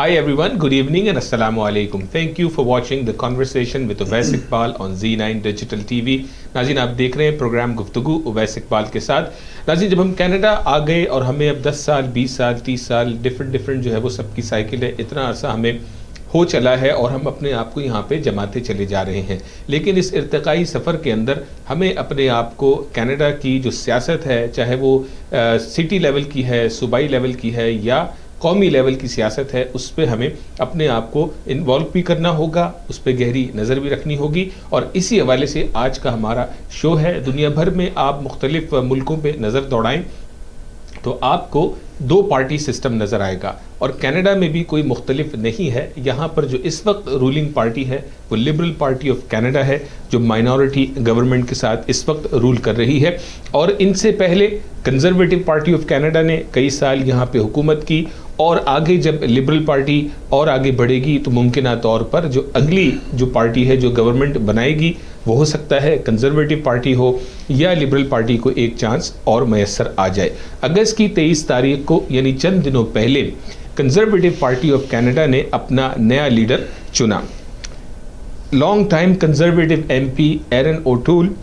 Hi everyone, good evening and assalamu alaikum. Thank you for watching the conversation with Owais Iqbal on Z9 Digital TV. ناظرین آپ دیکھ رہے ہیں programme گفتگو اویس اقبال کے ساتھ. ناظرین جب ہم کینیڈا آ گئے اور ہمیں اب 10 سال 20 سال 30 سال ڈفرینٹ جو ہے وہ سب کی سائیکل ہے, اتنا عرصہ ہمیں ہو چلا ہے اور ہم اپنے آپ کو یہاں پہ جماتے چلے جا رہے ہیں. لیکن اس ارتقائی سفر کے اندر ہمیں اپنے آپ کو کینیڈا کی جو سیاست ہے, چاہے وہ سٹی لیول کی ہے, صوبائی لیول کی ہے یا قومی لیول کی سیاست ہے, اس پہ ہمیں اپنے آپ کو انوالو بھی کرنا ہوگا, اس پہ گہری نظر بھی رکھنی ہوگی. اور اسی حوالے سے آج کا ہمارا شو ہے. دنیا بھر میں آپ مختلف ملکوں پہ نظر دوڑائیں تو آپ کو 2 پارٹی سسٹم نظر آئے گا, اور کینیڈا میں بھی کوئی مختلف نہیں ہے. یہاں پر جو اس وقت رولنگ پارٹی ہے وہ لبرل پارٹی آف کینیڈا ہے, جو مائنورٹی گورنمنٹ کے ساتھ اس وقت رول کر رہی ہے. اور ان سے پہلے کنزرویٹو پارٹی آف کینیڈا نے کئی سال یہاں پہ حکومت کی, اور آگے جب لبرل پارٹی اور آگے بڑھے گی تو ممکنہ طور پر جو اگلی جو پارٹی ہے جو گورنمنٹ بنائے گی وہ ہو سکتا ہے کنزرویٹو پارٹی ہو یا لبرل پارٹی کو ایک چانس اور میسر آ جائے. اگست کی 23 تاریخ کو یعنی چند دنوں پہلے کنزرویٹو پارٹی آف کینیڈا نے اپنا نیا لیڈر چنا. Long time conservative M P Erin O'Toole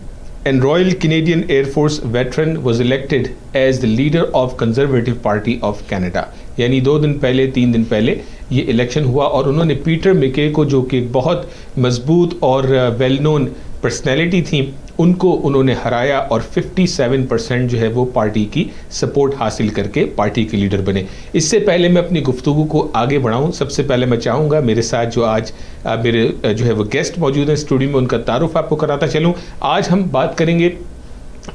and Royal Canadian Air Force veteran was elected as the leader of Conservative Party of Canada. یعنی 2 دن پہلے 3 دن پہلے یہ الیکشن ہوا, اور انہوں نے پیٹر میکے کو, جو کہ بہت مضبوط اور ویل نون پرسنالٹی تھیں, ان کو انہوں نے ہرایا اور 57% جو ہے وہ پارٹی کی سپورٹ حاصل کر کے پارٹی کے لیڈر بنے. اس سے پہلے میں اپنی گفتگو کو آگے بڑھاؤں, سب سے پہلے میں چاہوں گا میرے ساتھ جو آج میرے جو ہے وہ گیسٹ موجود ہیں اسٹوڈیو میں, ان کا تعارف آپ کو کراتا چلوں. آج ہم بات کریں گے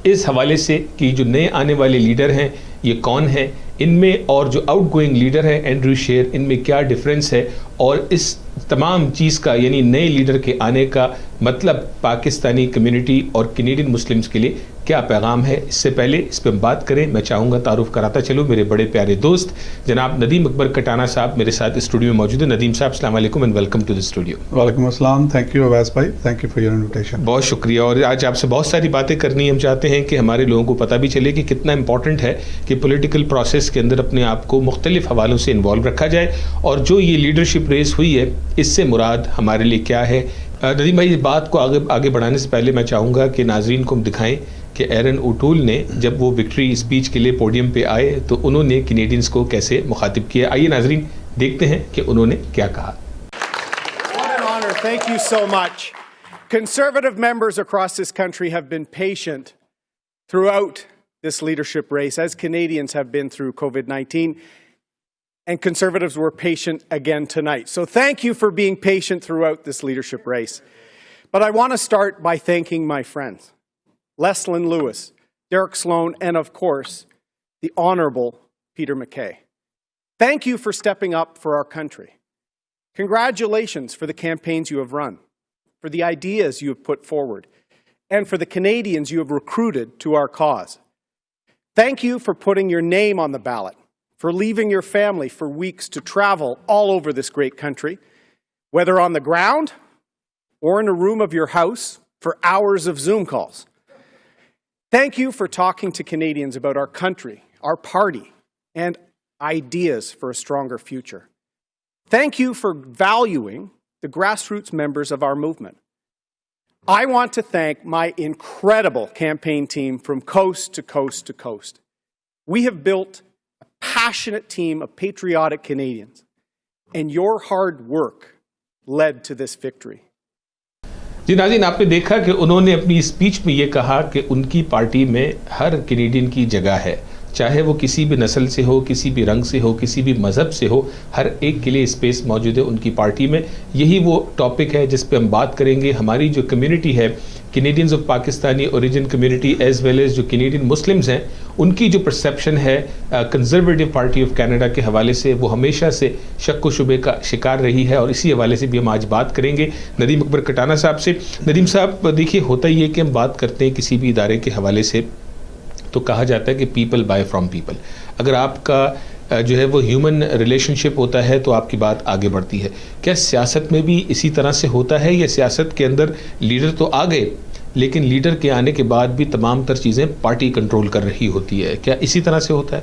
اس حوالے سے کہ جو نئے آنے والے لیڈر ہیں یہ کون ہیں, ان میں اور جو آؤٹ گوئنگ لیڈر ہے اینڈریو شیر, ان میں کیا ڈفرینس ہے, اور اس تمام چیز کا یعنی نئے لیڈر کے آنے کا مطلب پاکستانی کمیونٹی اور کینیڈین مسلمز کے لیے کیا پیغام ہے. اس سے پہلے اس پہ ہم بات کریں, میں چاہوں گا تعارف کراتا چلوں میرے بڑے پیارے دوست جناب ندیم اکبر کٹانہ صاحب میرے ساتھ اسٹوڈیو میں موجود ہیں. ندیم صاحب السلام علیکم and welcome to the studio. وعلیکم السلام, تھینک یو اویس بھائی, thank you for your invitation. بہت شکریہ. اور آج آپ سے بہت ساری باتیں کرنی ہم چاہتے ہیں کہ ہمارے لوگوں کو پتہ بھی چلے کہ کتنا امپورٹنٹ ہے کہ پولیٹیکل پروسیس کے اندر اپنے آپ کو مختلف حوالوں سے انوالو رکھا جائے, اور جو یہ لیڈرشپ ریس ہوئی ہے اس سے مراد ہمارے لیے کیا ہے. ندیم بھائی, اس بات کو آگے بڑھانے سے پہلے میں چاہوں گا کہ ناظرین کو ہم دکھائیں کہ ایرن اوٹول نے جب وہ وکٹری اسپیچ کے لیے پوڈیم پہ آئے تو انہوں نے کینیڈینز کو کیسے مخاطب کیا. آئیے ناظرین دیکھتے ہیں کہ انہوں نے کیا کہا. What an honor. Thank you so much. Conservative members across this country have been patient throughout this leadership race, as Canadians have been through COVID-19, and Conservatives were patient again tonight. So thank you for being patient throughout this leadership race. But I want to start by thanking my friends, Leslyn Lewis, Derek Sloan, and of course, the Honorable Peter MacKay. Thank you for stepping up for our country. Congratulations for the campaigns you have run, for the ideas you have put forward, and for the Canadians you have recruited to our cause. Thank you for putting your name on the ballot, for leaving your family for weeks to travel all over this great country, whether on the ground or in a room of your house for hours of Zoom calls. Thank you for talking to Canadians about our country, our party, and ideas for a stronger future. Thank you for valuing the grassroots members of our movement. I want to thank my incredible campaign team from coast to coast to coast. We have built a passionate team of patriotic Canadians, and your hard work led to this victory. جی ناظرین, آپ نے دیکھا کہ انہوں نے اپنی speech میں یہ کہا کہ ان کی پارٹی میں ہر کینیڈین کی جگہ ہے, چاہے وہ کسی بھی نسل سے ہو, کسی بھی رنگ سے ہو, کسی بھی مذہب سے ہو, ہر ایک کے لیے اسپیس موجود ہے ان کی پارٹی میں. یہی وہ ٹاپک ہے جس پہ ہم بات کریں گے. ہماری جو کمیونٹی ہے, Canadians of Pakistani origin community as well as جو کینیڈین مسلمز ہیں, ان کی جو پرسیپشن ہے کنزرویٹو پارٹی آف کینیڈا کے حوالے سے وہ ہمیشہ سے شک و شبے کا شکار رہی ہے, اور اسی حوالے سے بھی ہم آج بات کریں گے ندیم اکبر کٹانہ صاحب سے. ندیم صاحب دیکھیے, ہوتا ہی ہے کہ ہم بات کرتے ہیں کسی بھی ادارے کے حوالے سے تو کہا جاتا ہے کہ پیپل بائی فرام پیپل. اگر آپ کا جو ہے وہ ہیومن ریلیشن شپ ہوتا ہے تو آپ کی بات آگے بڑھتی ہے. کیا سیاست میں بھی اسی طرح سے ہوتا ہے, یا سیاست کے اندر لیڈر تو آ گئے لیکن لیڈر کے آنے کے بعد بھی تمام تر چیزیں پارٹی کنٹرول کر رہی ہوتی ہے, کیا اسی طرح سے ہوتا ہے؟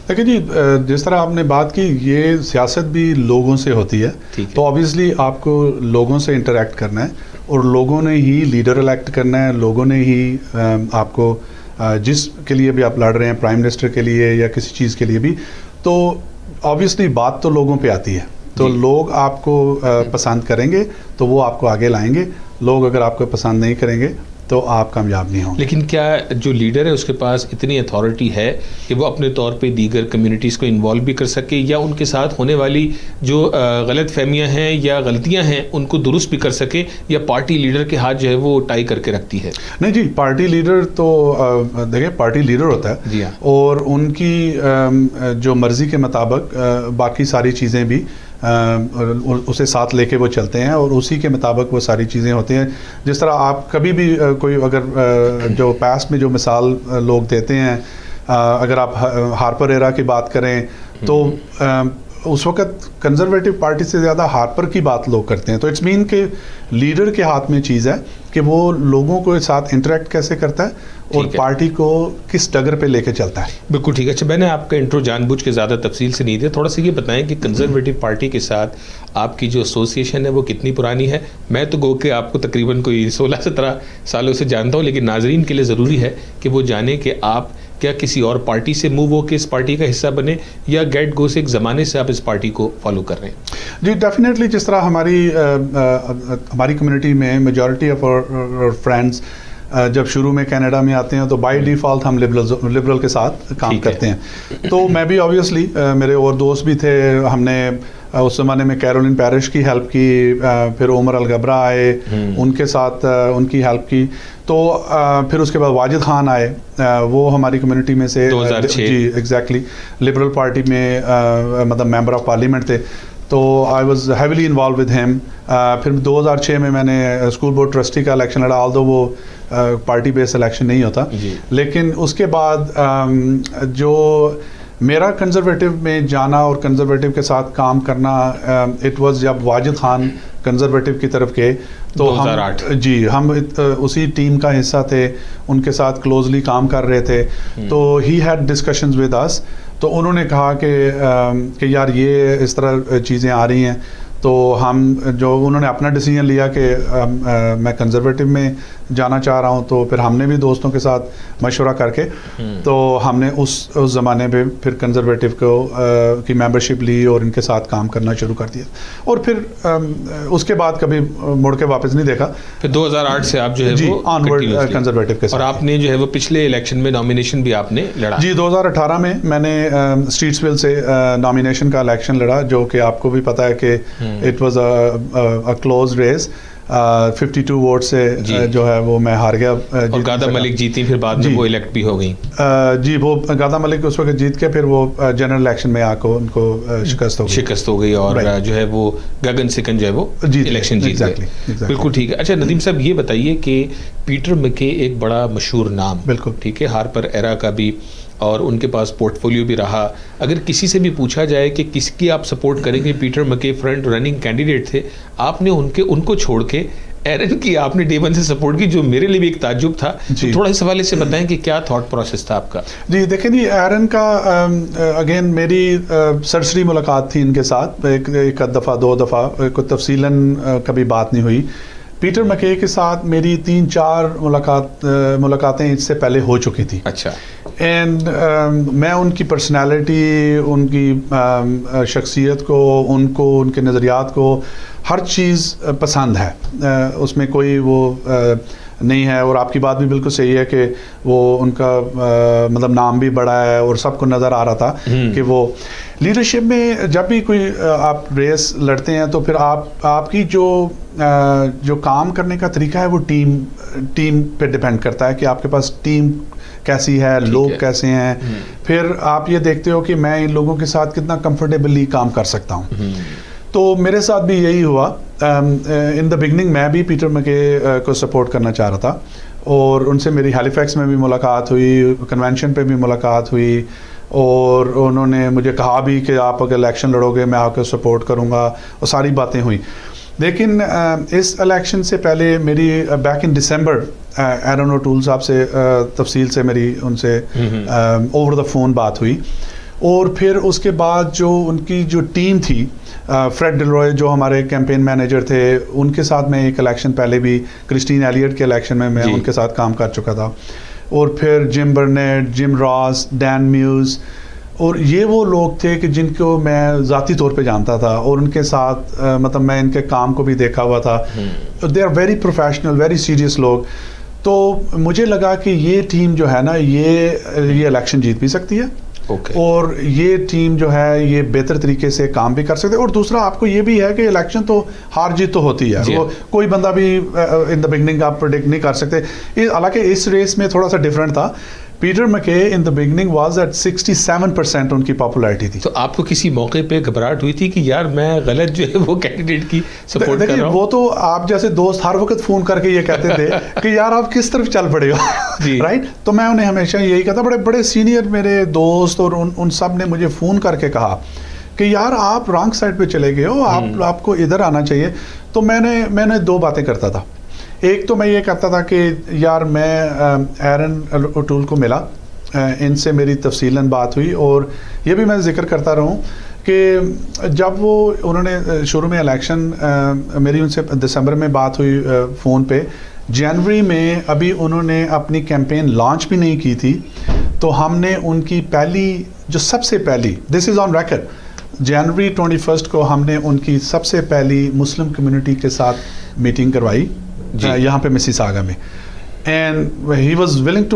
لیکن جی جس طرح آپ نے بات کی یہ سیاست بھی لوگوں سے ہوتی ہے تو آبویسلی آپ کو لوگوں سے انٹریکٹ کرنا ہے اور لوگوں نے ہی لیڈر الیکٹ کرنا ہے, لوگوں نے ہی آپ کو جس کے لیے بھی آپ لڑ رہے ہیں پرائم منسٹر کے لیے یا کسی چیز کے لیے بھی, تو آبویسلی بات تو لوگوں پہ آتی ہے. تو لوگ آپ کو پسند کریں گے تو وہ آپ کو آگے لائیں گے, لوگ اگر آپ کو پسند نہیں کریں گے تو آپ کامیاب نہیں ہوں گے. لیکن کیا جو لیڈر ہے اس کے پاس اتنی اتھارٹی ہے کہ وہ اپنے طور پہ دیگر کمیونٹیز کو انوالو بھی کر سکے, یا ان کے ساتھ ہونے والی جو غلط فہمیاں ہیں یا غلطیاں ہیں ان کو درست بھی کر سکے, یا پارٹی لیڈر کے ہاتھ جو ہے وہ ٹائی کر کے رکھتی ہے؟ نہیں جی, پارٹی لیڈر تو دیکھیں پارٹی لیڈر ہوتا ہے جی ہاں, اور ان کی جو مرضی کے مطابق باقی ساری چیزیں بھی اسے ساتھ لے کے وہ چلتے ہیں اور اسی کے مطابق وہ ساری چیزیں ہوتی ہیں. جس طرح آپ کبھی بھی کوئی اگر جو پاسٹ میں جو مثال لوگ دیتے ہیں, اگر آپ ہارپر ایرا کی بات کریں تو اس وقت کنزرویٹو پارٹی سے زیادہ ہارپر کی بات لوگ کرتے ہیں. تو اٹس مین کہ لیڈر کے ہاتھ میں چیز ہے کہ وہ لوگوں کو ساتھ انٹریکٹ کیسے کرتا ہے اور پارٹی کو کس ڈگر پہ لے کے چلتا ہے. بالکل ٹھیک ہے. اچھا میں نے آپ کا انٹرو جان بوجھ کے زیادہ تفصیل سے نہیں دیا, تھوڑا سا یہ بتائیں کہ کنزرویٹو پارٹی کے ساتھ آپ کی جو ایسوسیشن ہے وہ کتنی پرانی ہے؟ میں تو گو کہ آپ کو تقریباً کوئی 16-17 سالوں سے جانتا ہوں, لیکن ناظرین کے لیے ضروری ہے کہ وہ جانیں کہ آپ کیا کسی اور پارٹی سے موو ہو کے اس پارٹی کا حصہ بنے, یا گیٹ گو سے ایک زمانے سے آپ اس پارٹی کو فالو کر رہے ہیں؟ جی ڈیفینیٹلی, جس طرح ہماری کمیونٹی میں میجورٹی آف اور فرینڈس جب شروع میں کینیڈا میں آتے ہیں تو بائی ڈیفالٹ ہم لبرل کے ساتھ کام کرتے ہیں. تو میں بھی آبویسلی, میرے اور دوست بھی تھے, ہم نے اس زمانے میں کیرولین پیرش کی ہیلپ کی, پھر عمر الغبرہ آئے ان کے ساتھ ان کی ہیلپ کی, تو پھر اس کے بعد واجد خان آئے, وہ ہماری کمیونٹی میں سے 2006 جی ایگزیکٹلی لبرل پارٹی میں مطلب ممبر آف پارلیمنٹ تھے, تو I was heavily involve with him. پھر 2006 میں نے اسکول بورڈ ٹرسٹی کا الیکشن لڑا, آلدو وہ پارٹی بیس الیکشن نہیں ہوتا, لیکن اس کے بعد جو میرا کنزرویٹو میں جانا اور کنزرویٹو کے ساتھ کام کرنا اٹ واز جب واجد خان کنزرویٹو کی طرف گئے تو 2008 جی ہم اسی ٹیم کا حصہ تھے, ان کے ساتھ کلوزلی کام کر رہے تھے. تو he had discussions with us, تو انہوں نے کہا کہ یار یہ اس طرح چیزیں آ رہی ہیں, تو ہم جو انہوں نے اپنا ڈیسیجن لیا کہ میں کنزرویٹو میں جانا چاہ رہا ہوں, تو پھر ہم نے بھی دوستوں کے ساتھ مشورہ کر کے تو ہم نے اس زمانے پہ پھر کنزرویٹو کی ممبرشپ لی اور ان کے ساتھ کام کرنا شروع کر دیا, اور پھر اس کے بعد کبھی مڑ کے واپس نہیں دیکھا. پھر 2008 سے آپ جو ہے جی آنورڈ کنزرویٹو کے ساتھ, اور آپ نے جو ہے وہ پچھلے الیکشن میں نامینیشن بھی آپ نے لڑا. جی 2018 میں نے اسٹریٹسویل سے نامینیشن کا الیکشن لڑا, جو کہ آپ کو بھی پتہ ہے کہ it was a close race, 52 vote سے جو ہے وہ میں ہار گیا. اور گادا ملک جیتی, پھر بعد میں وہ الیکٹ بھی ہو گئی. جی وہ گادا ملک اس وقت جیت کے پھر وہ جنرل الیکشن میں آ کے ان کو شکست ہو گئی, اور جو ہے وہ گگن سکن جو ہے وہ الیکشن جیت گئے. بالکل ٹھیک ہے. اچھا ندیم صاحب یہ بتائیے کہ پیٹر مکے ایک بڑا مشہور نام, بالکل ٹھیک ہے, ہارپر ایرا کا بھی, اور ان کے پاس پورٹ فولیو بھی رہا. اگر کسی سے بھی پوچھا جائے کہ کس کی آپ سپورٹ کریں گے, پیٹر مکے فرنٹ رننگ کینڈیڈیٹ تھے, آپ نے ان کو چھوڑ کے ایرن کی آپ نے ڈے ون سے سپورٹ کی, جو میرے لیے بھی ایک تعجب تھا. تھوڑا اس حوالے سے بتائیں کہ کیا تھاٹ پروسیس تھا آپ کا؟ جی دیکھیں جی, ایرن کا اگین میری سرسری ملاقات تھی ان کے ساتھ, ایک دفعہ 2 دفعہ, کوئی تفصیلاً کبھی بات نہیں ہوئی. پیٹر مکے کے ساتھ میری 3-4 ملاقاتیں اس سے پہلے ہو چکی تھی. اچھا. اینڈ میں ان کی پرسنالٹی, ان کی شخصیت کو, ان کے نظریات کو, ہر چیز پسند ہے, اس میں کوئی وہ نہیں ہے. اور آپ کی بات بھی بالکل صحیح ہے کہ وہ ان کا مطلب نام بھی بڑا ہے, اور سب کو نظر آ رہا تھا کہ وہ لیڈرشپ میں جب بھی کوئی آپ ریس لڑتے ہیں تو پھر آپ کی جو کام کرنے کا طریقہ ہے وہ ٹیم پہ ڈپینڈ کرتا ہے کہ آپ کے پاس ٹیم کیسی ہے, لوگ کیسے ہیں. پھر آپ یہ دیکھتے ہو کہ میں ان لوگوں کے ساتھ کتنا کمفرٹیبلی کام کر سکتا ہوں. تو میرے ساتھ بھی یہی ہوا. ان دا بگننگ میں بھی پیٹر مکے کو سپورٹ کرنا چاہ رہا تھا, اور ان سے میری ہیلیفیکس میں بھی ملاقات ہوئی, کنونشن پہ بھی ملاقات ہوئی, اور انہوں نے مجھے کہا بھی کہ آپ اگر الیکشن لڑو گے میں آپ کو سپورٹ کروں گا, اور ساری باتیں ہوئیں. لیکن اس الیکشن سے پہلے میری بیک ان ڈسمبر ایرن اوٹول صاحب سے تفصیل سے میری ان سے اوور دا فون بات ہوئی, اور پھر اس کے بعد جو ان کی جو ٹیم تھی, فریڈ ڈلروئے جو ہمارے کیمپین مینیجر تھے, ان کے ساتھ میں ایک الیکشن پہلے بھی کرسٹین ایلیٹ کے الیکشن میں ان کے ساتھ کام کر چکا تھا, اور پھر جم برنیٹ, جم راس, ڈین میوز, اور یہ وہ لوگ تھے کہ جن کو میں ذاتی طور پہ جانتا تھا, اور ان کے ساتھ مطلب میں ان کے کام کو بھی دیکھا ہوا تھا. They are very professional, very serious لوگ. تو مجھے لگا کہ یہ ٹیم جو ہے نا یہ الیکشن جیت بھی سکتی ہے, اور یہ ٹیم جو ہے یہ بہتر طریقے سے کام بھی کر سکتے. اور دوسرا آپ کو یہ بھی ہے کہ الیکشن تو ہار جیت تو ہوتی ہے, وہ کوئی بندہ بھی ان دا بگننگ آپ پریڈکٹ نہیں کر سکتے. حالانکہ اس ریس میں تھوڑا سا ڈفرینٹ تھا. پیٹر مکے ان دا بگننگ واز ایٹ 67% ان کی پاپولیرٹی تھی. تو آپ کو کسی موقع پہ گھبراہٹ ہوئی تھی کہ یار میں غلط جو ہے وہ کینڈیڈیٹ کی سپورٹ کر رہا ہوں؟ وہ تو آپ جیسے دوست ہر وقت فون کر کے یہ کہتے تھے کہ یار آپ کس طرف چل پڑے ہو, رائٹ. تو میں انہیں ہمیشہ یہی کہتا, بڑے بڑے سینئر میرے دوست اور ان سب نے مجھے فون کر کے کہا کہ یار آپ رانگ سائڈ پہ چلے گئے ہو, آپ کو ادھر آنا چاہیے. تو میں نے دو باتیں کرتا تھا. ایک تو میں یہ کہتا تھا کہ یار میں ایرن اوٹول کو ملا, ان سے میری تفصیلاً بات ہوئی, اور یہ بھی میں ذکر کرتا رہا ہوں کہ جب انہوں نے شروع میں الیکشن میری ان سے دسمبر میں بات ہوئی فون پہ, جنوری میں ابھی انہوں نے اپنی کیمپین لانچ بھی نہیں کی تھی, تو ہم نے ان کی پہلی جو سب سے پہلی, دس از آن ریکارڈ, جنوری 21 کو ہم نے ان کی سب سے پہلی مسلم کمیونٹی کے ساتھ میٹنگ کروائی یہاں پہ مسیساگا میں. And he was willing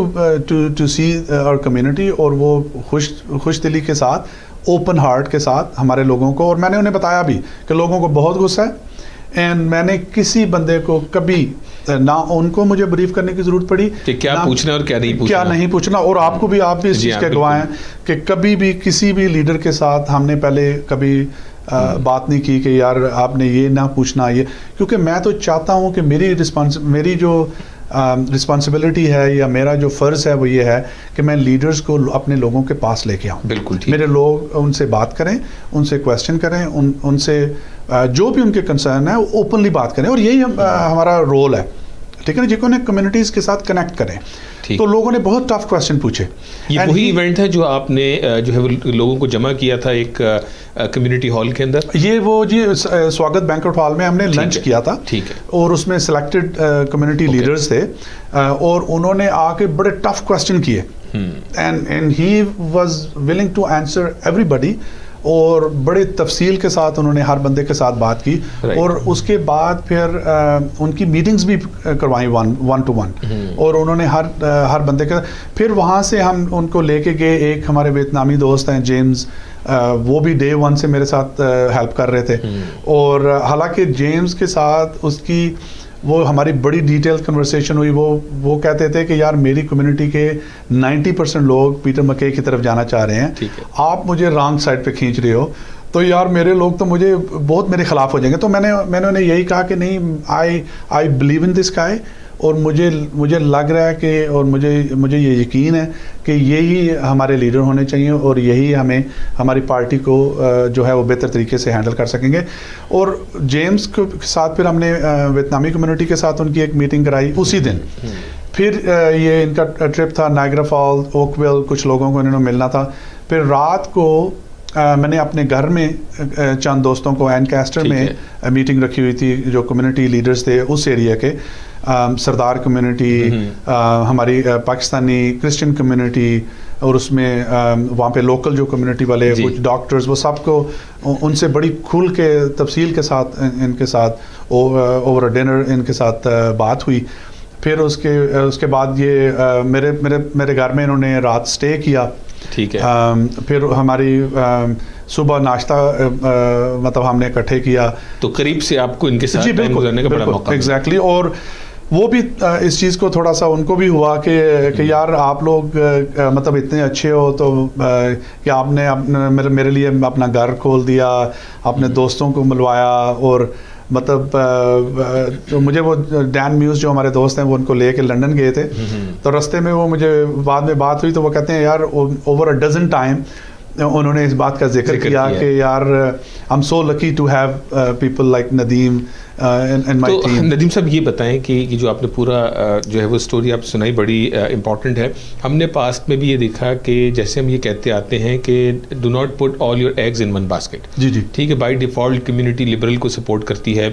to see our community, اور وہ خوش دلی کے ساتھ, اوپن ہارٹ کے ساتھ ہمارے لوگوں کو, اور میں نے انہیں بتایا بھی کہ لوگوں کو بہت غصہ ہے, اینڈ میں نے کسی بندے کو کبھی نہ ان کو مجھے بریف کرنے کی ضرورت پڑی کہ کیا پوچھنا اور کیا نہیں پوچھنا, اور آپ کو بھی, آپ بھی اس چیز کے گواہ ہیں کہ کبھی بھی کسی بھی لیڈر کے ساتھ ہم نے پہلے کبھی بات نہیں کی کہ یار آپ نے یہ نہ پوچھنا یہ, کیونکہ میں تو چاہتا ہوں کہ میری جو رسپانسبلٹی ہے یا میرا جو فرض ہے وہ یہ ہے کہ میں لیڈرز کو اپنے لوگوں کے پاس لے کے آؤں. بالکل میرے لوگ ان سے بات کریں, ان سے کویسچن کریں, ان سے جو بھی ان کے کنسرن ہے وہ اوپنلی بات کریں, اور یہی ہمارا رول ہے, ٹھیک ہے نا, جن کو کمیونٹیز کے ساتھ کنیکٹ کریں. تو لوگوں نے بہت ٹف کویسچن پوچھے. یہ وہی ایونٹ ہے جو آپ نے جو ہے لوگوں کو جمع کیا تھا ایک کمیونٹی ہال کے اندر؟ یہ وہ سواگت بینکوٹ ہال میں ہم نے لنچ کیا تھا, ٹھیک ہے, اور اس میں سلیکٹڈ کمیونٹی لیڈرز تھے, اور انہوں نے آ کے بڑے ٹف کویسچن کیے, and he was willing to answer ایوری بڈی, اور بڑے تفصیل کے ساتھ انہوں نے ہر بندے کے ساتھ بات کی, اور اس کے بعد پھر ان کی میٹنگز بھی کروائیں 1-to-1, اور انہوں نے ہر بندے کے, پھر وہاں سے ہم ان کو لے کے گئے. ایک ہمارے ویتنامی دوست ہیں جیمز, وہ بھی ڈے 1 سے میرے ساتھ ہیلپ کر رہے تھے, اور حالانکہ جیمز کے ساتھ اس کی وہ ہماری بڑی ڈیٹیل کنورسیشن ہوئی. وہ کہتے تھے کہ یار میری کمیونٹی کے 90% لوگ پیٹر مکے کی طرف جانا چاہ رہے ہیں, آپ مجھے رانگ سائڈ پہ کھینچ رہے ہو, تو یار میرے لوگ تو مجھے بہت میرے خلاف ہو جائیں گے. تو میں نے انہیں یہی کہا کہ نہیں, آئی بلیو ان دس گائے, اور مجھے لگ رہا ہے کہ, اور مجھے یہ یقین ہے کہ یہی ہمارے لیڈر ہونے چاہیے, اور یہی ہماری پارٹی کو جو ہے وہ بہتر طریقے سے ہینڈل کر سکیں گے. اور جیمز کے ساتھ پھر ہم نے ویتنامی کمیونٹی کے ساتھ ان کی ایک میٹنگ کرائی اسی دن. پھر یہ ان کا ٹرپ تھا نائگرا فال, اوک ویل, کچھ لوگوں کو انہوں نے ملنا تھا. پھر رات کو میں نے اپنے گھر میں چند دوستوں کو اینکیسٹر میں میٹنگ رکھی ہوئی تھی جو کمیونٹی لیڈرز تھے اس ایریا کے, سردار کمیونٹی, ہماری پاکستانی کرسچن کمیونٹی, اور اس میں وہاں پہ لوکل جو کمیونٹی والے کچھ ڈاکٹرز, وہ سب کو ان سے بڑی کھل کے تفصیل کے ساتھ ان کے ساتھ اوور ڈنر ان کے ساتھ بات ہوئی. پھر اس کے بعد یہ میرے گھر میں انہوں نے رات سٹے کیا, ٹھیک ہے. پھر ہماری صبح ناشتہ مطلب ہم نے اکٹھے کیا, تو قریب سے آپ کو ان کے ساتھ ٹائم گزارنے کا بڑا موقع. ایگزیکٹلی, اور وہ بھی اس چیز کو تھوڑا سا ان کو بھی ہوا کہ یار آپ لوگ مطلب اتنے اچھے ہو تو کہ آپ نے میرے لیے اپنا گھر کھول دیا, اپنے دوستوں کو ملوایا, اور مطلب مجھے وہ ڈین میوز جو ہمارے دوست ہیں وہ ان کو لے کے لنڈن گئے تھے, تو رستے میں وہ مجھے بعد میں بات ہوئی تو وہ کہتے ہیں یار اوور اے ڈزن ٹائم انہوں نے اس بات کا ذکر کیا کہ یار I am so lucky to have people like Nadeem in my team. Nadeem صاحب یہ بتائیں کہ یہ جو آپ نے پورا جو ہے وہ اسٹوری آپ سنائی بڑی امپورٹنٹ ہے. ہم نے پاسٹ میں بھی یہ دیکھا کہ جیسے ہم یہ کہتے آتے ہیں کہ do not put all your eggs in one basket. جی جی ٹھیک ہے, بائی ڈیفالٹ کمیونٹی لبرل کو سپورٹ کرتی ہے,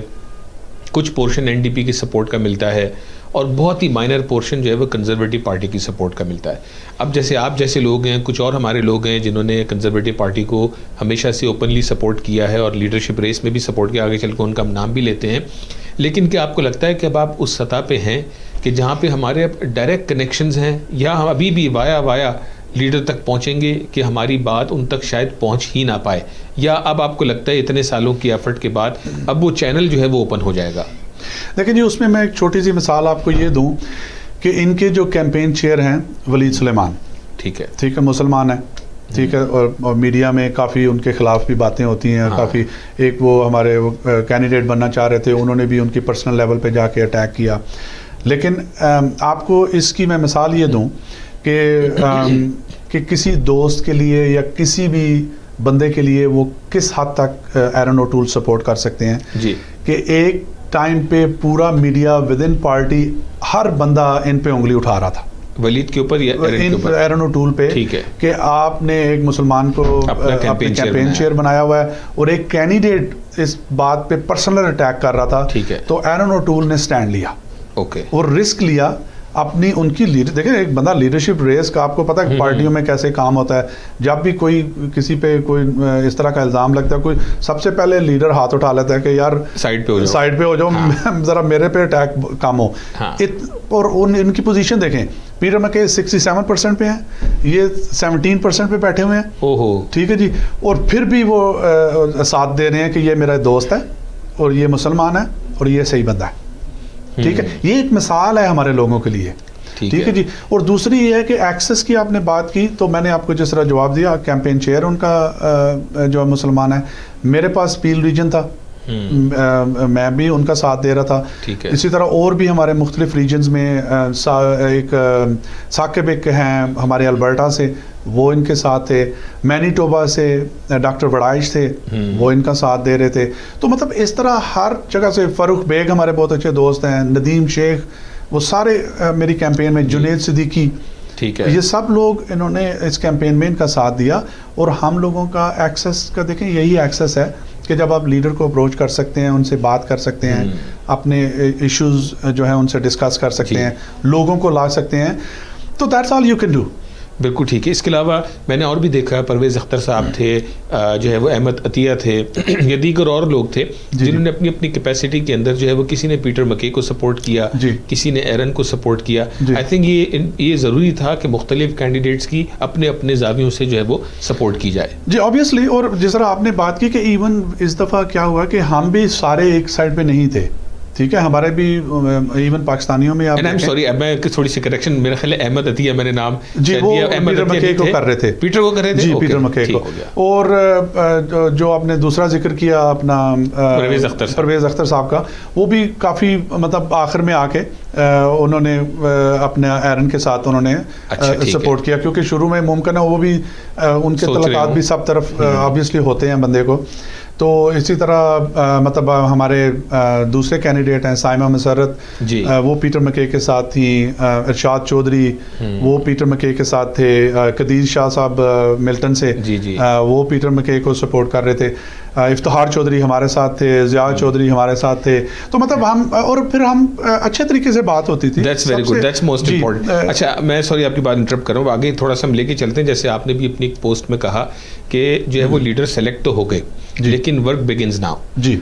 کچھ پورشن این ڈی پی کی سپورٹ کا ملتا ہے, اور بہت ہی مائنر پورشن جو ہے وہ کنزرویٹو پارٹی کی سپورٹ کا ملتا ہے. اب جیسے آپ جیسے لوگ ہیں, کچھ اور ہمارے لوگ ہیں جنہوں نے کنزرویٹو پارٹی کو ہمیشہ سے اوپنلی سپورٹ کیا ہے اور لیڈرشپ ریس میں بھی سپورٹ کیا, آگے چل کے ان کا ہم نام بھی لیتے ہیں. لیکن کیا آپ کو لگتا ہے کہ اب آپ اس سطح پہ ہیں کہ جہاں پہ ہمارے اب ڈائریکٹ کنیکشنز ہیں, یا ہم ابھی بھی وایا لیڈر تک پہنچیں گے کہ ہماری بات ان تک شاید پہنچ ہی نہ پائے, یا اب آپ کو لگتا ہے اتنے سالوں کی ایفرٹ کے بعد اب وہ چینل جو ہے وہ اوپن ہو جائے گا؟ دیکھیں جی, اس میں ایک چھوٹی سی مثال آپ کو یہ دوں کہ ان کے جو کیمپین چیئر ہیں ولید سلیمان, ٹھیک ہے, مسلمان ہیں, ٹھیک ہے, اور میڈیا میں کافی ان کے خلاف بھی باتیں ہوتی ہیں, کافی ایک وہ ہمارے کینڈیڈیٹ بننا چاہ رہے تھے, انہوں نے بھی ان کی پرسنل لیول پہ جا کے اٹیک کیا. لیکن آپ کو اس کی میں مثال یہ دوں کہ کسی دوست کے لیے یا کسی بھی بندے کے لیے وہ کس حد تک ایرن اوٹول سپورٹ کر سکتے ہیں جی, کہ ایک ٹائم پہ پورا میڈیا ود ان پارٹی ہر بندہ ان پہ انگلی اٹھا رہا تھا, ولید کے اوپر یا ایرن اوٹول پہ, ٹھیک ہے, کہ آپ نے ایک مسلمان کو اپنے کیمپین چیئر بنایا ہوا ہے اور ایک کینڈیڈیٹ اس بات پہ پرسنل اٹیک کر رہا تھا, ٹھیک ہے, تو ایرن اوٹول نے سٹینڈ لیا, اوکے, اور رسک لیا اپنی ان کی دیکھیں ایک بندہ لیڈرشپ ریس کا آپ کو پتہ ہے پارٹیوں میں کیسے کام ہوتا ہے, جب بھی کوئی کسی پہ کوئی اس طرح کا الزام لگتا ہے, کوئی سب سے پہلے لیڈر ہاتھ اٹھا لیتا ہے کہ یار سائڈ پہ ہو جاؤ, ذرا میرے پہ اٹیک کم ہو. اور ان کی پوزیشن دیکھیں, پیٹر مکے 67% پہ ہیں, یہ 17% پہ بیٹھے ہوئے ہیں, ٹھیک ہے جی, اور پھر بھی وہ ساتھ دے رہے ہیں کہ یہ میرا دوست ہے اور یہ مسلمان ہے اور یہ صحیح بندہ ہے, ٹھیک ہے. یہ ایک مثال ہے ہمارے لوگوں کے لیے, ٹھیک ہے جی. اور دوسری یہ ہے کہ ایکسس کی آپ نے بات کی, تو میں نے آپ کو جس طرح جواب دیا, کیمپین چیئر ان کا جو مسلمان ہے, میرے پاس پیل ریجن تھا, میں بھی ان کا ساتھ دے رہا تھا. اسی طرح اور بھی ہمارے مختلف ریجنز میں ایک ثاقب ایک ہیں ہمارے البرٹا سے, وہ ان کے ساتھ تھے, مینیٹوبا سے ڈاکٹر وڑائش تھے, وہ ان کا ساتھ دے رہے تھے. تو مطلب اس طرح ہر جگہ سے, فاروق بیگ ہمارے بہت اچھے دوست ہیں, ندیم شیخ, وہ سارے میری کیمپین میں, جنید صدیقی, ٹھیک ہے, یہ سب لوگ انہوں نے اس کیمپین میں ان کا ساتھ دیا. اور ہم لوگوں کا ایکسس کا دیکھیں یہی ایکسس ہے کہ جب آپ لیڈر کو اپروچ کر سکتے ہیں, ان سے بات کر سکتے ہیں, اپنے ایشوز جو ہیں ان سے ڈسکس کر سکتے ہیں, لوگوں کو لا سکتے ہیں, تو that's all you can do. بالکل ٹھیک ہے. اس کے علاوہ میں نے اور بھی دیکھا, پرویز اختر صاحب تھے, جو ہے وہ احمد عطیہ تھے, یا دیگر اور لوگ تھے جنہوں نے اپنی اپنی کیپیسٹی کے اندر جو ہے وہ کسی نے پیٹر مکے کو سپورٹ کیا, کسی نے ایرن کو سپورٹ کیا. آئی تھنک یہ ضروری تھا کہ مختلف کینڈیڈیٹس کی اپنے اپنے زاویوں سے جو ہے وہ سپورٹ کی جائے. جی آبویسلی. اور جس طرح آپ نے بات کی کہ ایون اس دفعہ کیا ہوا کہ ہم بھی سارے ایک سائڈ پہ نہیں تھے, ٹھیک ہے, ہمارے بھی ایون پاکستانیوں میں آپ سوری میں تھوڑی سی کریکشن, میرا خیال ہے احمد عطیہ میں نے نام پیٹر مکے کو کر رہے تھے, پیٹر کو کر رہے تھے, جی پیٹر مکے کو. اور جو آپ نے دوسرا ذکر کیا اپنا پرویز اختر صاحب کا, وہ بھی کافی مطلب آخر میں آ کے انہوں نے اپنے ایرن کے ساتھ انہوں نے سپورٹ کیا, کیونکہ شروع میں ممکن ہے وہ بھی ان کے تعلقات بھی سب طرف آبویسلی ہوتے ہیں بندے کو. تو اسی طرح مطلب ہمارے دوسرے کینڈیڈیٹ ہیں سائمہ مسرت, وہ پیٹر مکے کے ساتھ تھیں, ارشاد چودھری وہ پیٹر مکے کے ساتھ تھے, قدیر شاہ صاحب ملٹن سے وہ پیٹر مکے کو سپورٹ کر رہے تھے, افتخار چودھری ہمارے ساتھ تھے, ضیاء چودھری ہمارے ساتھ تھے. تو مطلب ہم اور پھر ہم اچھے طریقے سے بات ہوتی تھی. That's very good, that's most important. اچھا میں سوری آپ کی بات انٹرپٹ کر رہا ہوں, آگے تھوڑا سا ہم لے کے چلتے ہیں. جیسے آپ نے بھی اپنی ایک پوسٹ میں کہا کہ جو ہے وہ لیڈر سلیکٹ تو ہو گئے, لیکن ورک بگنز ناؤ.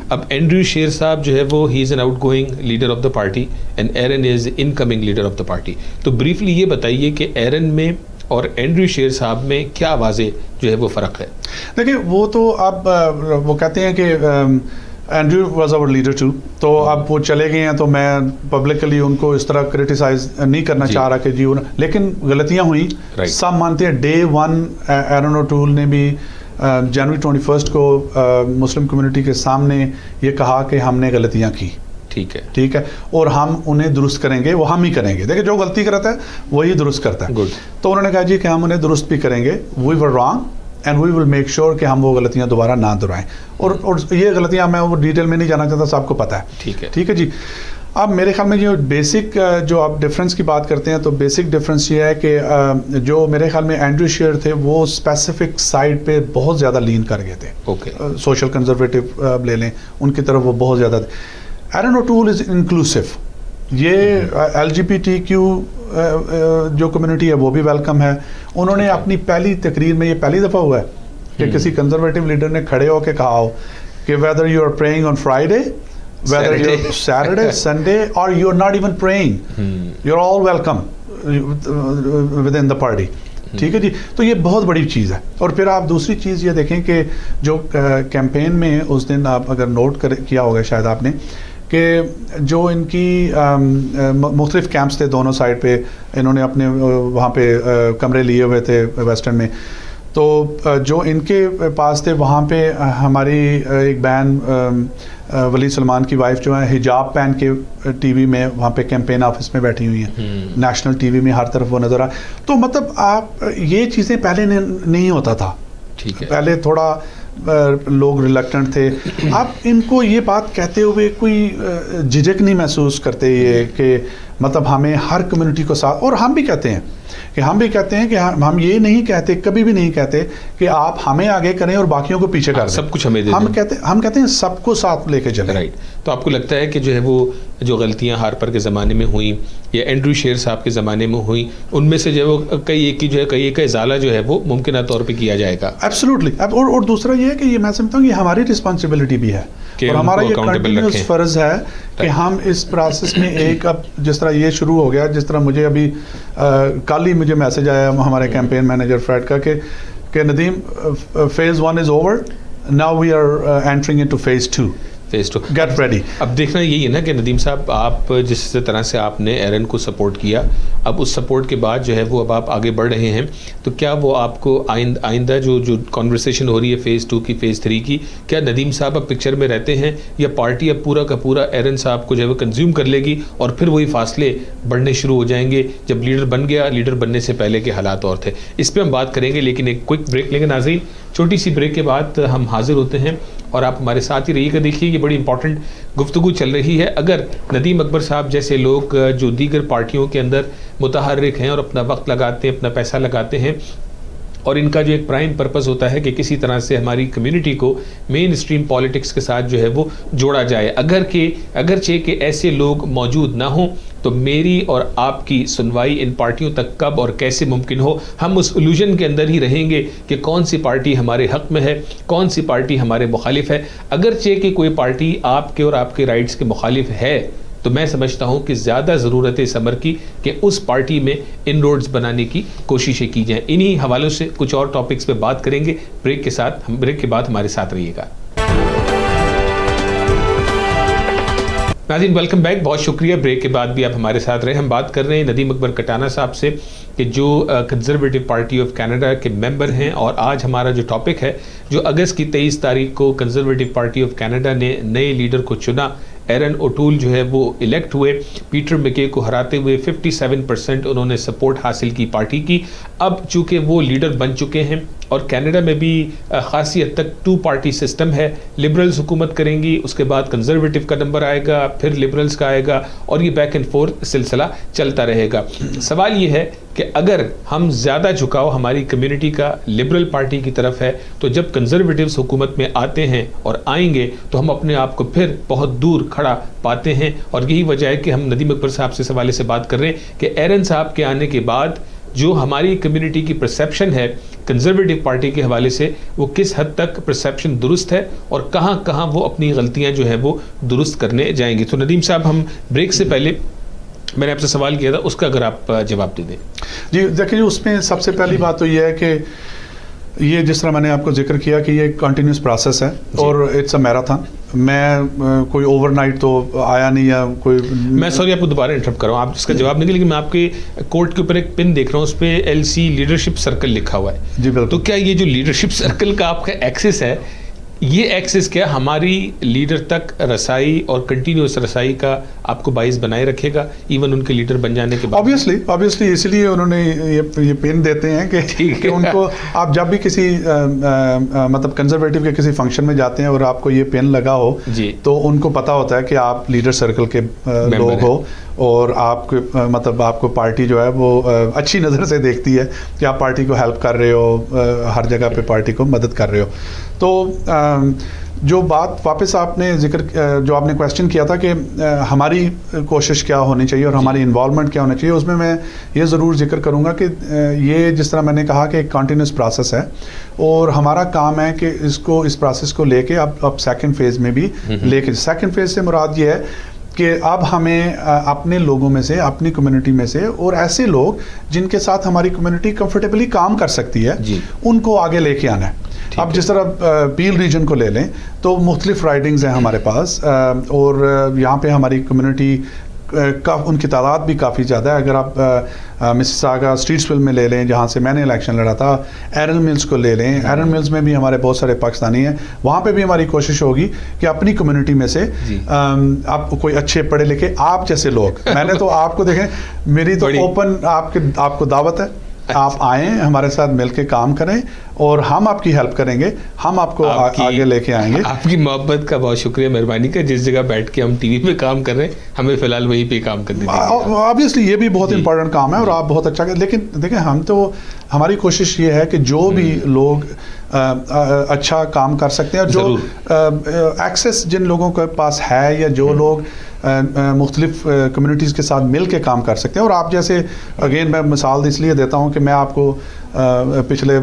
اب اینڈریو شیر صاحب جو ہے وہ he is an outgoing leader of the party and Erin is incoming leader of the party. تو بریفلی یہ بتائیے کہ ایرن میں اور اینڈریو شیر صاحب میں کیا واضح جو ہے وہ فرق ہے؟ دیکھیں وہ تو اب وہ کہتے ہیں کہ Andrew was our leader too, تو اب وہ چلے گئے ہیں تو میں پبلکلی ان کو اس طرح کرٹیسائز نہیں کرنا چاہ رہا کہ جی, لیکن غلطیاں ہوئیں, سب مانتے ہیں. ڈے ون ایرن اوٹول نے بھی جنوری 21 کو مسلم کمیونٹی کے سامنے یہ کہا کہ ہم نے غلطیاں کی, ٹھیک ہے, اور ہم انہیں درست کریں گے, وہ ہم ہی کریں گے. دیکھیں جو غلطی کرتا ہے وہی درست کرتا ہے. تو انہوں نے کہا جی کہ ہم انہیں درست بھی کریں گے. We were wrong and we will make sure کہ ہم وہ غلطیاں دوبارہ نہ دہرائیں. اور یہ غلطیاں میں وہ ڈیٹیل میں نہیں جانا چاہتا, سب کو پتہ ہے. ٹھیک ہے جی. اب میرے خیال میں جو بیسک جو آپ ڈفرینس کی بات کرتے ہیں تو بیسک ڈفرینس یہ ہے کہ جو میرے خیال میں اینڈریو شیئر تھے وہ اسپیسیفک سائڈ پہ بہت زیادہ لین کر گئے تھے. سوشل کنزرویٹو لے لیں, ان کی طرف وہ بہت زیادہ تھے. ایرن اوٹول از انکلوسو. یہ L G B T Q جو کمیونٹی ہے وہ بھی ویلکم ہے. انہوں نے اپنی پہلی تقریر میں, یہ پہلی دفعہ ہوا ہے کہ کسی کنزرویٹو لیڈر نے کھڑے ہو کے کہا ہو کہ whether you are praying on Friday, whether you're Saturday, Sunday, or you're not even praying, you're all welcome within the party. ٹھیک ہے جی. تو یہ بہت بڑی چیز ہے. اور پھر آپ دوسری چیز یہ دیکھیں کہ جو کیمپین میں اس دن آپ اگر نوٹ کیا ہوگا شاید آپ نے کہ جو ان کی مختلف کیمپس تھے دونوں سائڈ پہ, انہوں نے اپنے وہاں پہ کمرے لیے ہوئے تھے ویسٹرن میں, تو جو ان کے پاس تھے وہاں پہ ہماری ایک بہن ولی سلمان کی وائف جو ہے حجاب پہن کے ٹی وی میں وہاں پہ کیمپین آفس میں بیٹھی ہوئی ہیں, نیشنل ٹی وی میں ہر طرف وہ نظر آ. تو مطلب آپ یہ چیزیں پہلے نہیں ہوتا تھا. ٹھیک ہے, پہلے تھوڑا لوگ ریلیکٹنٹ تھے. آپ ان کو یہ بات کہتے ہوئے کوئی جھجک نہیں محسوس کرتے یہ کہ مطلب ہمیں ہر کمیونٹی کو ساتھ, اور ہم بھی کہتے ہیں کہ ہم یہ نہیں کہتے, کبھی بھی نہیں کہتے کہ آپ ہمیں آگے کریں اور باقیوں کو پیچھے کر دیں, سب کچھ ہمیں دے دیں. ہم کہتے ہیں سب کو ساتھ لے کے چلیں. رائٹ. تو آپ کو لگتا ہے کہ جو ہے وہ جو غلطیاں ہارپر کے زمانے میں ہوئیں یا اینڈریو شیئر صاحب کے زمانے میں ہوئیں, ان میں سے جو ہے وہ کئی ایک کا ازالہ جو ہے وہ ممکنہ طور پہ کیا جائے گا؟ ایبسلیوٹلی. اور دوسرا یہ ہے کہ یہ میں سمجھتا ہوں یہ ہماری رسپانسبلٹی بھی ہے اور ہمارا یہ کنٹینیوس فرض ہے کہ ہم اس پروسیس میں ایک, اب جس طرح یہ شروع ہو گیا, جس طرح مجھے ابھی کل ہی مجھے میسج آیا ہمارے کیمپین مینیجر فریڈ کا کہ Nadeem phase 1 is over, now we are entering into phase 2. Get ready. اب دیکھنا یہی ہے نا کہ ندیم صاحب, آپ جس طرح سے آپ نے ایرن کو سپورٹ کیا, اب اس سپورٹ کے بعد جو ہے وہ اب آپ آگے بڑھ رہے ہیں, تو کیا وہ آپ کو آئندہ جو کانورسیشن ہو رہی ہے phase 2 کی, phase 3 کی, کیا ندیم صاحب اب پکچر میں رہتے ہیں یا پارٹی اب پورا کا پورا ایرن صاحب کو جو ہے وہ کنزیوم کر لے گی اور پھر وہی فاصلے بڑھنے شروع ہو جائیں گے جب لیڈر بن گیا, لیڈر بننے سے پہلے کے حالات اور تھے؟ اس پہ ہم بات کریں گے, لیکن ایک کوئک بریک لیں گے. ناظرین, چھوٹی سی بریک کے بعد ہم حاضر ہوتے ہیں اور آپ ہمارے ساتھ ہی رہیے گا. دیکھیے یہ بڑی امپورٹنٹ گفتگو چل رہی ہے. اگر ندیم اکبر صاحب جیسے لوگ جو دیگر پارٹیوں کے اندر متحرک ہیں اور اپنا وقت لگاتے ہیں, اپنا پیسہ لگاتے ہیں, اور ان کا جو ایک پرائم پرپس ہوتا ہے کہ کسی طرح سے ہماری کمیونٹی کو مین اسٹریم پالیٹکس کے ساتھ جو ہے وہ جوڑا جائے, اگرچہ کہ ایسے لوگ موجود نہ ہوں, تو میری اور آپ کی سنوائی ان پارٹیوں تک کب اور کیسے ممکن ہو؟ ہم اس الوژن کے اندر ہی رہیں گے کہ کون سی پارٹی ہمارے حق میں ہے, کون سی پارٹی ہمارے مخالف ہے. اگرچہ کہ کوئی پارٹی آپ کے اور آپ کے رائٹس کے مخالف ہے, تو میں سمجھتا ہوں کہ زیادہ ضرورت ہے اس امر کی کہ اس پارٹی میں ان روڈز بنانے کی کوششیں کی جائیں. انہی حوالوں سے کچھ اور ٹاپکس پہ بات کریں گے بریک کے بعد ہمارے ساتھ رہیے گا. ناظرین ویلکم بیک, بہت شکریہ. بریک کے بعد بھی آپ ہمارے ساتھ رہے. ہم بات کر رہے ہیں ندیم اکبر کٹانہ صاحب سے کہ جو کنزرویٹو پارٹی آف کینیڈا کے ممبر ہیں, اور آج ہمارا جو ٹاپک ہے, جو اگست کی 23 تاریخ کو کنزرویٹو پارٹی آف کینیڈا نے نئے لیڈر کو چنا, ایرن اوٹول جو ہے وہ الیکٹ ہوئے, پیٹر مکے کو ہراتے ہوئے 57% انہوں نے سپورٹ حاصل کی پارٹی کی. اب چونکہ وہ لیڈر بن چکے ہیں اور کینیڈا میں بھی خاصی حد تک 2 پارٹی سسٹم ہے, لبرلز حکومت کریں گی, اس کے بعد کنزرویٹو کا نمبر آئے گا, پھر لبرلز کا آئے گا, اور یہ بیک اینڈ فورتھ سلسلہ چلتا رہے گا. سوال یہ ہے کہ اگر ہم زیادہ جھکاؤ ہماری کمیونٹی کا لبرل پارٹی کی طرف ہے, تو جب کنزرویٹوز حکومت میں آتے ہیں اور آئیں گے تو ہم اپنے آپ کو پھر بہت دور کھڑا پاتے ہیں. اور یہی وجہ ہے کہ ہم ندیم اکبر صاحب سے اس حوالے سے بات کر رہے ہیں کہ ایرن صاحب کے آنے کے بعد جو ہماری کمیونٹی کی پرسیپشن ہے کنزرویٹو پارٹی کے حوالے سے, وہ کس حد تک پرسیپشن درست ہے اور کہاں کہاں وہ اپنی غلطیاں جو ہیں وہ درست کرنے جائیں گے. تو ندیم صاحب, ہم بریک سے پہلے میں نے آپ سے سوال کیا تھا, اس کا اگر آپ جواب دے دیں. جی دیکھیں, اس میں سب سے پہلی بات تو یہ ہے کہ یہ جس طرح میں نے آپ کو ذکر کیا کہ یہ کنٹینیوس پروسیس ہے اور اٹس اے میراتھن. میں کوئی اوور نائٹ تو آیا نہیں ہے کوئی. میں سوری آپ کو دوبارہ انٹرپٹ کر رہا ہوں, آپ اس کا جواب نہیں, لیکن میں آپ کے کوٹ کے اوپر ایک پن دیکھ رہا ہوں, اس پہ LC لیڈرشپ سرکل لکھا ہوا ہے. جی بالکل. تو کیا یہ جو لیڈرشپ سرکل کا آپ کا ایکسس ہے, یہ ایکسس کیا ہماری لیڈر تک رسائی اور کنٹینیوس رسائی کا آپ کو باعث بنائے رکھے گا ایون ان کے لیڈر بن جانے کے بعد؟ obviously اس لیے انہوں نے یہ پین دیتے ہیں کہ ان کو آپ جب بھی کسی مطلب کنزرویٹو کے کسی فنکشن میں جاتے ہیں اور آپ کو یہ پین لگا ہو تو ان کو پتا ہوتا ہے کہ آپ لیڈر سرکل کے لوگ ہو اور آپ کو مطلب آپ کو پارٹی جو ہے وہ اچھی نظر سے دیکھتی ہے کہ آپ پارٹی کو ہیلپ کر رہے ہو، ہر جگہ پہ پارٹی کو مدد کر رہے ہو. تو جو بات واپس آپ نے ذکر جو آپ نے کویسچن کیا تھا کہ ہماری کوشش کیا ہونی چاہیے اور ہماری انوالومنٹ کیا ہونا چاہیے، اس میں یہ ضرور ذکر کروں گا کہ یہ جس طرح میں نے کہا کہ ایک کنٹینیوس پروسیس ہے اور ہمارا کام ہے کہ اس پروسیس کو لے کے اب سیکنڈ فیز میں بھی لے کے، سیکنڈ فیز سے مراد یہ ہے کہ اب ہمیں اپنے لوگوں میں سے، اپنی کمیونٹی میں سے اور ایسے لوگ جن کے ساتھ ہماری کمیونٹی کمفرٹیبلی کام کر سکتی ہے ان کو آگے لے کے آنا ہے. اب جس طرح پیل ریجن کو لے لیں تو مختلف رائڈنگز ہیں ہمارے پاس اور یہاں پہ ہماری کمیونٹی ان کی تعداد بھی کافی زیادہ ہے. اگر آپ مسیساگا اسٹریٹسویل میں لے لیں جہاں سے میں نے الیکشن لڑا تھا، ایرن ملز کو لے لیں، ایرن ملز میں بھی ہمارے بہت سارے پاکستانی ہیں، وہاں پہ بھی ہماری کوشش ہوگی کہ اپنی کمیونٹی میں سے آپ کوئی اچھے پڑھے لکھے آپ جیسے لوگ، میں نے تو آپ کو دیکھیں میری تو اوپن آپ کو دعوت ہے، آپ آئیں ہمارے ساتھ مل کے کام کریں اور ہم آپ کی ہیلپ کریں گے، ہم آپ کو آگے لے کے آئیں گے. آپ کی محبت کا بہت شکریہ، مہربانی کا. جس جگہ بیٹھ کے ہم ٹی وی پہ کام کر رہے ہیں ہمیں فی الحال وہیں پہ کام کرنے دیں. آبویسلی یہ بھی بہت امپورٹنٹ کام ہے اور آپ بہت اچھا کریں، لیکن دیکھیں ہماری کوشش یہ ہے کہ جو بھی لوگ اچھا کام کر سکتے ہیں اور جو ایکسیس جن لوگوں کے پاس ہے یا جو لوگ مختلف کمیونٹیز کے ساتھ مل کے کام کر سکتے ہیں. اور آپ جیسے اگین میں مثال اس لیے دیتا ہوں کہ میں آپ کو پچھلے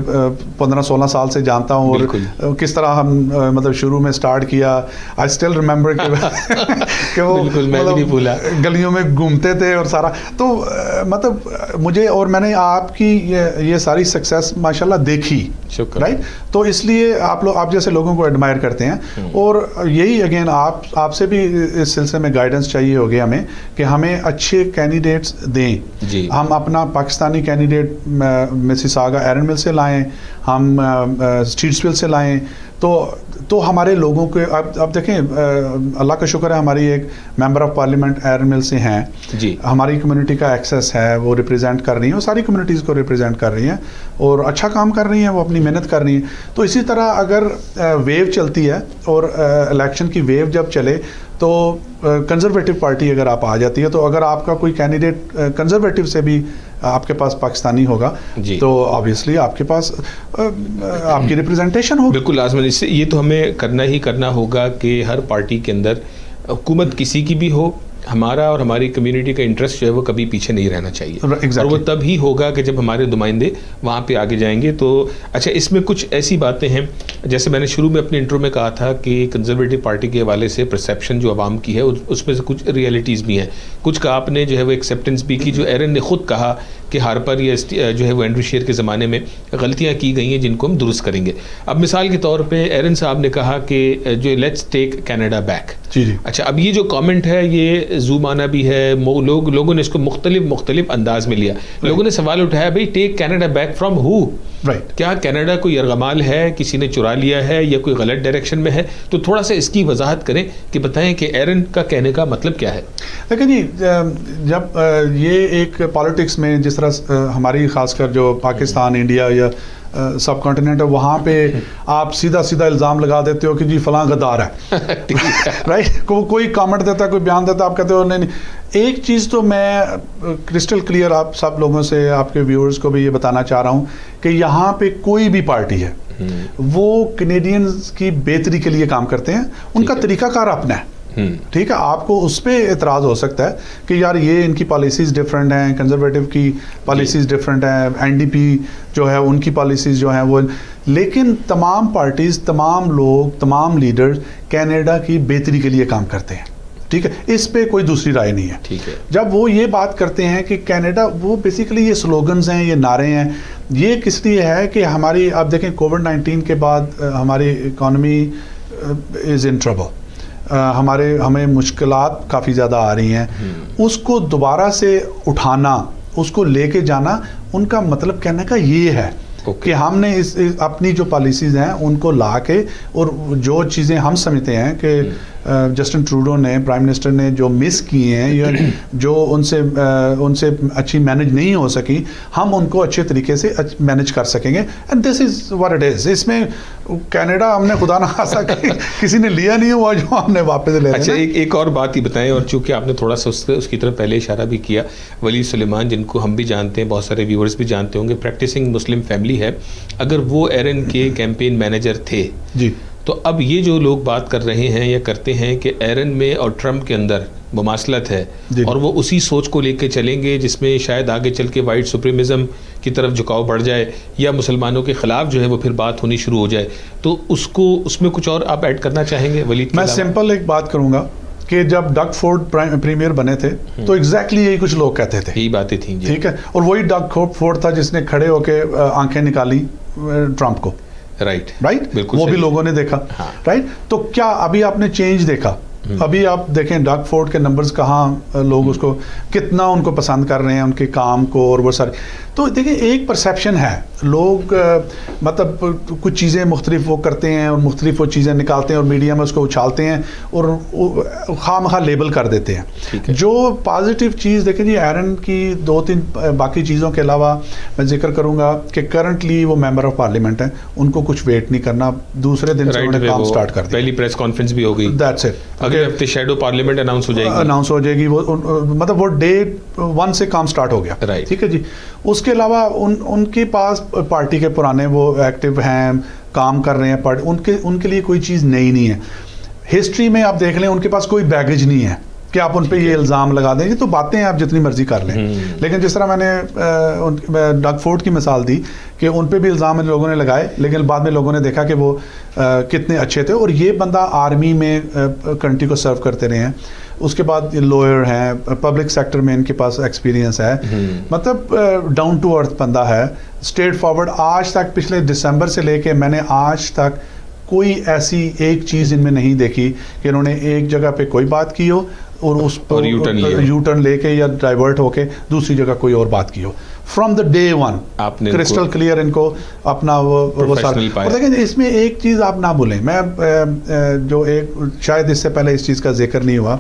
15-16 سال سے جانتا ہوں اور کس طرح ہم مطلب شروع میں سٹارٹ کیا. آئی اسٹل ریممبر کہ وہ گلیوں میں گھومتے تھے اور سارا تو مطلب مجھے، اور میں نے آپ کی یہ ساری سکسیس ماشاءاللہ دیکھی، رائٹ. تو اس لیے آپ جیسے لوگوں کو ایڈمائر کرتے ہیں اور یہی اگین آپ سے بھی اس سلسلے میں گائیڈنس چاہیے ہوگی ہمیں کہ ہمیں اچھے کینڈیڈیٹس دیں. ہم اپنا پاکستانی کینڈیڈیٹ مسیساگا ایرن مل سے لائیں، ہم اسٹریٹسویل سے لائیں تو ہمارے لوگوں کے اب دیکھیں اللہ کا شکر ہے ہماری ایک ممبر آف پارلیمنٹ ایرن مل سے ہیں، ہماری کمیونٹی کا ایکسیس ہے، وہ ریپرزینٹ کر رہی ہیں، وہ ساری کمیونٹیز کو ریپرزینٹ کر رہی ہیں اور اچھا کام کر رہی ہیں، وہ اپنی محنت کر رہی ہیں. تو اسی طرح اگر ویو چلتی ہے اور الیکشن کی ویو جب چلے تو کنزرویٹو پارٹی اگر آپ آ جاتی ہے تو اگر آپ کا کوئی کینڈیڈیٹ کنزرویٹو سے بھی آپ کے پاس پاکستانی ہوگا تو آبویسلی آپ کے پاس آپ کی ریپرزنٹیشن ہوگی. بالکل لازمن، اس سے یہ تو ہمیں کرنا ہی کرنا ہوگا کہ ہر پارٹی کے اندر حکومت کسی کی بھی ہو، ہمارا اور ہماری کمیونٹی کا انٹرسٹ جو ہے وہ کبھی پیچھے نہیں رہنا چاہیے. اور وہ تب ہی ہوگا کہ جب ہمارے نمائندے وہاں پہ آگے جائیں گے. تو اچھا، اس میں کچھ ایسی باتیں ہیں جیسے میں نے شروع میں اپنے انٹرو میں کہا تھا کہ کنزرویٹو پارٹی کے حوالے سے پرسیپشن جو عوام کی ہے اس میں سے کچھ ریئلٹیز بھی ہیں. کچھ کا آپ نے جو ہے وہ ایکسیپٹنس بھی کی، جو ایرن نے خود کہا کہ ہارپر یا جو ہے وہ اینڈریو شیر کے زمانے میں غلطیاں کی گئی ہیں جن کو ہم درست کریں گے. اب مثال کے طور پہ ایرن صاحب نے کہا کہ جو لیٹس ٹیک کینیڈا بیک. اچھا، اب یہ جو کامنٹ ہے یہ زوم آنا بھی ہے، لوگوں نے اس کو مختلف انداز میں لیا. لوگوں نے سوال اٹھایا بھائی ٹیک کینیڈا بیک فرام ہو؟ کیا کینیڈا کوئی یرغمال ہے، کسی نے چرا لیا ہے یا کوئی غلط ڈائریکشن میں ہے؟ تو تھوڑا سا اس کی وضاحت کریں کہ بتائیں کہ ایرن کا کہنے کا مطلب کیا ہے. دیکھیں جی، جب یہ ایک پالیٹکس میں جس طرح ہماری خاص کر جو پاکستان، انڈیا یا سب کانٹیننٹ ہے، وہاں پہ آپ سیدھا الزام لگا دیتے ہو کہ جی فلاں غدار ہے، رائٹ. کوئی کامنٹ دیتا ہے، کوئی بیان دیتا ہے، آپ کہتے ہو نہیں. ایک چیز تو میں کرسٹل کلیئر آپ سب لوگوں سے، آپ کے ویورز کو بھی یہ بتانا چاہ رہا ہوں کہ یہاں پہ کوئی بھی پارٹی ہے وہ کینیڈینز کی بہتری کے لیے کام کرتے ہیں، ان کا طریقہ کار اپنا ہے. ٹھیک ہے، آپ کو اس پہ اعتراض ہو سکتا ہے کہ یار یہ ان کی پالیسیز ڈفرینٹ ہیں، کنزرویٹو کی پالیسیز ڈفرینٹ ہیں، این ڈی پی جو ہے ان کی پالیسیز جو ہیں وہ، لیکن تمام پارٹیز، تمام لوگ، تمام لیڈر کینیڈا کی بہتری کے لیے کام کرتے ہیں. ٹھیک ہے، اس پہ کوئی دوسری رائے نہیں ہے. ٹھیک ہے، جب وہ یہ بات کرتے ہیں کہ کینیڈا، وہ بیسیکلی یہ سلوگنز ہیں، یہ نعرے ہیں، یہ کس لیے ہے کہ ہماری، آپ دیکھیں کووڈ-19 کے بعد ہماری اکانومی از ان ٹربل، ہمیں مشکلات کافی زیادہ آ رہی ہیں. اس کو دوبارہ سے اٹھانا، اس کو لے کے جانا، ان کا مطلب کہنے کا یہ ہے کہ ہم نے اپنی جو پالیسیز ہیں ان کو لا کے, اور جو چیزیں ہم سمجھتے ہیں کہ جسٹن ٹروڈو نے, پرائم منسٹر نے جو مس کیے ہیں یا جو ان سے اچھی مینج نہیں ہو سکی, ہم ان کو اچھے طریقے سے مینج کر سکیں گے. And this is what it is. اس میں کینیڈا ہم نے خدا نہ خاصا کسی نے لیا نہیں ہوا جو ہم نے واپس لے. اچھا ایک اور بات ہی بتائیں, اور چونکہ آپ نے تھوڑا سا اس کی طرف پہلے اشارہ بھی کیا, ولید سلیمان جن کو ہم بھی جانتے ہیں, بہت سارے ویورز بھی جانتے ہوں گے, پریکٹسنگ مسلم فیملی ہے, اگر وہ ایرن کے کیمپین مینیجر تھے جی, تو اب یہ جو لوگ بات کر رہے ہیں یا کرتے ہیں کہ ایرن میں اور ٹرمپ کے اندر مماثلت ہے اور وہ اسی سوچ کو لے کے چلیں گے جس میں شاید آگے چل کے وائٹ سپریمزم کی طرف جھکاؤ بڑھ جائے یا مسلمانوں کے خلاف جو ہے وہ پھر بات ہونی شروع ہو جائے, تو اس میں کچھ اور آپ ایڈ کرنا چاہیں گے ولید؟ میں سمپل ایک بات کروں گا کہ جب ڈگ فورڈ پریمیئر بنے تھے تو ایگزیکٹلی یہی کچھ لوگ کہتے تھے, یہی باتیں تھیں, ٹھیک ہے, اور وہی ڈگ فورڈ تھا جس نے کھڑے ہو کے آنکھیں نکالی ٹرمپ کو, رائٹ بالکل, وہ بھی لوگوں نے دیکھا, رائٹ. تو کیا ابھی آپ نے چینج دیکھا؟ ابھی آپ دیکھیں ڈگ فورڈ کے نمبرز کہاں, لوگ اس کو کتنا ان کو پسند کر رہے ہیں, ان کے کام کو, اور وہ سارے. تو دیکھیں ایک پرسیپشن ہے, لوگ مطلب کچھ چیزیں مختلف وہ کرتے ہیں اور مختلف وہ چیزیں نکالتے ہیں اور میڈیا میں اس کو اچھالتے ہیں اور خواہ مخواہ لیبل کر دیتے ہیں. جو پازیٹیو چیز دیکھیں جی, ایرن کی 2-3 باقی چیزوں کے علاوہ میں ذکر کروں گا کہ کرنٹلی وہ ممبر آف پارلیمنٹ ہیں, ان کو کچھ ویٹ نہیں کرنا, دوسرے دن سے انہوں نے کام سٹارٹ کر دیا. پہلی پریس کانفرنس بھی ہو گئی, دیٹس اٹ. اگلے ہفتے شیڈو پارلیمنٹ اناؤنس ہو جائے گی, وہ مطلب وہ ڈے 1 سے کام سٹارٹ ہو گیا, ٹھیک ہے جی. اس کے علاوہ ان کے پاس پارٹی کے پرانے وہ ایکٹیو ہیں, کام کر رہے ہیں, ان کے لیے کوئی چیز نئی نہیں ہے. ہسٹری میں آپ دیکھ لیں ان کے پاس کوئی بیگیج نہیں ہے کہ آپ ان پہ یہ الزام لگا دیں, یہ تو باتیں ہیں آپ جتنی مرضی کر لیں. لیکن جس طرح میں نے ڈگ فورڈ کی مثال دی کہ ان پہ بھی الزام لوگوں نے لگائے, لیکن بعد میں لوگوں نے دیکھا کہ وہ کتنے اچھے تھے, اور یہ بندہ آرمی میں کنٹری کو سرو کرتے رہے ہیں, اس کے بعد لوئر ہیں, پبلک سیکٹر میں ان کے پاس ایکسپیرینس ہے, مطلب ڈاؤن ٹو ارتھ بندہ ہے, اسٹریٹ فارورڈ. آج تک پچھلے دسمبر سے لے کے میں نے آج تک کوئی ایسی ایک چیز ان میں نہیں دیکھی کہ انہوں نے ایک جگہ پہ کوئی بات کی ہو اور اس پر یو ٹرن لے کے یا ڈائیورٹ ہو کے دوسری جگہ کوئی اور بات کی ہو. From the day one crystal clear ان کو اپنا وہ سارا. اور دیکھیں اس میں ایک چیز آپ نہ بھولیں, میں جو ایک شاید اس سے پہلے اس چیز کا ذکر نہیں ہوا,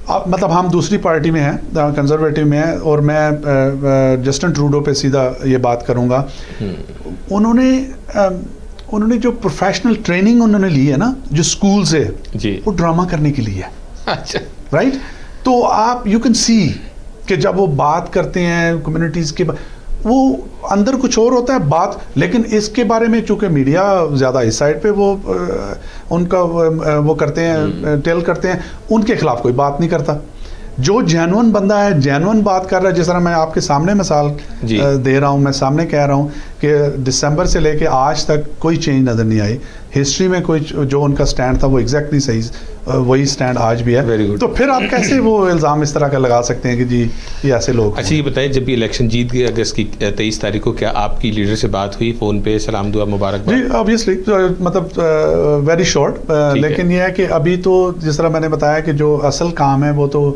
اب مطلب ہم دوسری پارٹی میں ہیں, کنزرویٹو میں ہیں, اور میں جسٹن ٹروڈو پہ سیدھا یہ بات کروں گا. انہوں نے جو پروفیشنل ٹریننگ انہوں نے لی ہے نا, جو اسکول سے, وہ ڈرامہ کرنے کے لیے ہے, رائٹ. تو آپ یو کین سی کہ جب وہ بات کرتے ہیں کمیونٹیز کے, وہ اندر کچھ اور ہوتا ہے بات, لیکن اس کے بارے میں چونکہ میڈیا زیادہ اس سائڈ پہ وہ ان کا وہ کرتے ہیں, ٹیل کرتے ہیں, ان کے خلاف کوئی بات نہیں کرتا. جو جینون بندہ ہے, جینون بات کر رہا ہے, جس طرح میں آپ کے سامنے مثال دے رہا ہوں, میں سامنے کہہ رہا ہوں کہ دسمبر سے لے کے آج تک کوئی چینج نظر نہیں آئی. ہسٹری میں کوئی جو ان کا سٹینڈ تھا وہ ایگزیکٹلی صحیح, وہی سٹینڈ آج بھی ہے. تو پھر آپ کیسے وہ الزام اس طرح کا لگا سکتے ہیں کہ جی یہ ایسے لوگ. اچھا یہ بتائیں, جب یہ الیکشن جیت گئے اگست کی 23 تاریخ کو, کیا آپ کی لیڈر سے بات ہوئی فون پہ, سلام دعا مبارک؟ جی آبویسلی, مطلب ویری شارٹ. لیکن یہ ہے کہ ابھی تو جس طرح میں نے بتایا کہ جو اصل کام ہے وہ تو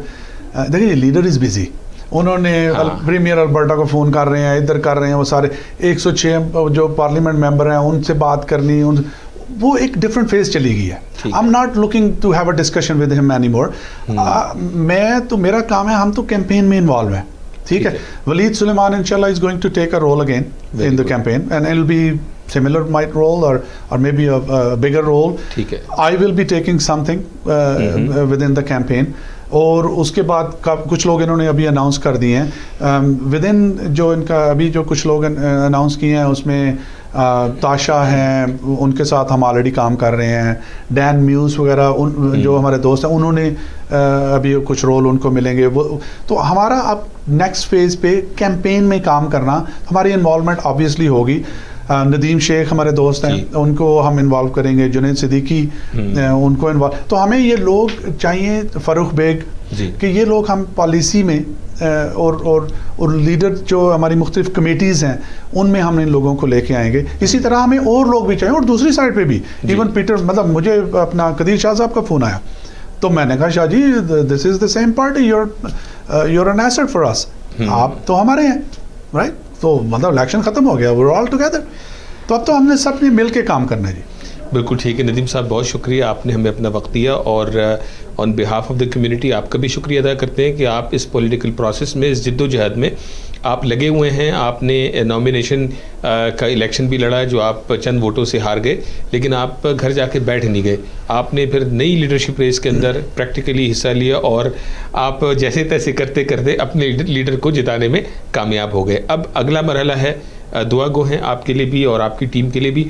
دیکھیے لیڈر از بزی. انہوں نے پریمیئر البرٹا کو فون کر رہے ہیں, ادھر کر رہے ہیں, وہ سارے 106 جو پارلیمنٹ ممبر ہیں ان سے بات کرنی, وہ ایک ڈفرنٹ فیز چلی گئی ہے. I am not looking to have a discussion with him anymore. میں تو میرا کام ہے, ہم تو کیمپین میں انوالو ہیں, ٹھیک ہے. ولید سلیمان انشاءاللہ is going to take a role again in the campaign and it will be similar might role or maybe a bigger role. I will be taking something within the campaign. اور اس کے بعد کچھ لوگ انہوں نے ابھی اناؤنس کر دیے ہیں ود ان, جو ان کا ابھی جو کچھ لوگ اناؤنس کیے ہیں اس میں تاشا ہیں, ان کے ساتھ ہم آلریڈی کام کر رہے ہیں. ڈین میوز وغیرہ جو ہمارے دوست ہیں, انہوں نے ابھی کچھ رول ان کو ملیں گے. وہ تو ہمارا اب نیکسٹ فیز پہ کیمپین میں کام کرنا, ہماری انوالومنٹ آبویسلی ہوگی. ندیم شیخ ہمارے دوست ہیں, ان کو ہم انوالو کریں گے, جنید صدیقی ان کو انوالو. تو ہمیں یہ لوگ چاہیے, فاروق بیگ, کہ یہ لوگ ہم پالیسی میں اور لیڈر جو ہماری مختلف کمیٹیز ہیں ان میں ہم ان لوگوں کو لے کے آئیں گے. اسی طرح ہمیں اور لوگ بھی چاہیے, اور دوسری سائڈ پہ بھی ایون پیٹر, مطلب مجھے اپنا قدیر شاہ صاحب کا فون آیا, تو میں نے کہا Shah ji this is the same party, you are an asset for us, آپ تو ہمارے ہیں, رائٹ. تو مطلب الیکشن ختم ہو گیا, we're all together. تو اب تو ہم نے سب نے مل کے کام کرنا ہے جی. بالکل ٹھیک ہے ندیم صاحب, بہت شکریہ, آپ نے ہمیں اپنا وقت دیا, اور آن بہاف آف دا کمیونٹی آپ کا بھی شکریہ ادا کرتے ہیں کہ آپ اس پولیٹیکل پروسیس میں, اس جد و جہد میں آپ لگے ہوئے ہیں. آپ نے نامینیشن کا الیکشن بھی لڑا جو آپ چند ووٹوں سے ہار گئے, لیکن آپ گھر جا کے بیٹھ نہیں گئے, آپ نے پھر نئی لیڈرشپ ریس کے اندر پریکٹیکلی حصہ لیا, اور آپ جیسے تیسے کرتے کرتے اپنے لیڈر کو جتانے میں کامیاب ہو گئے. اب اگلا مرحلہ ہے, دعا گو ہیں آپ کے لیے بھی اور آپ کی ٹیم کے لیے بھی,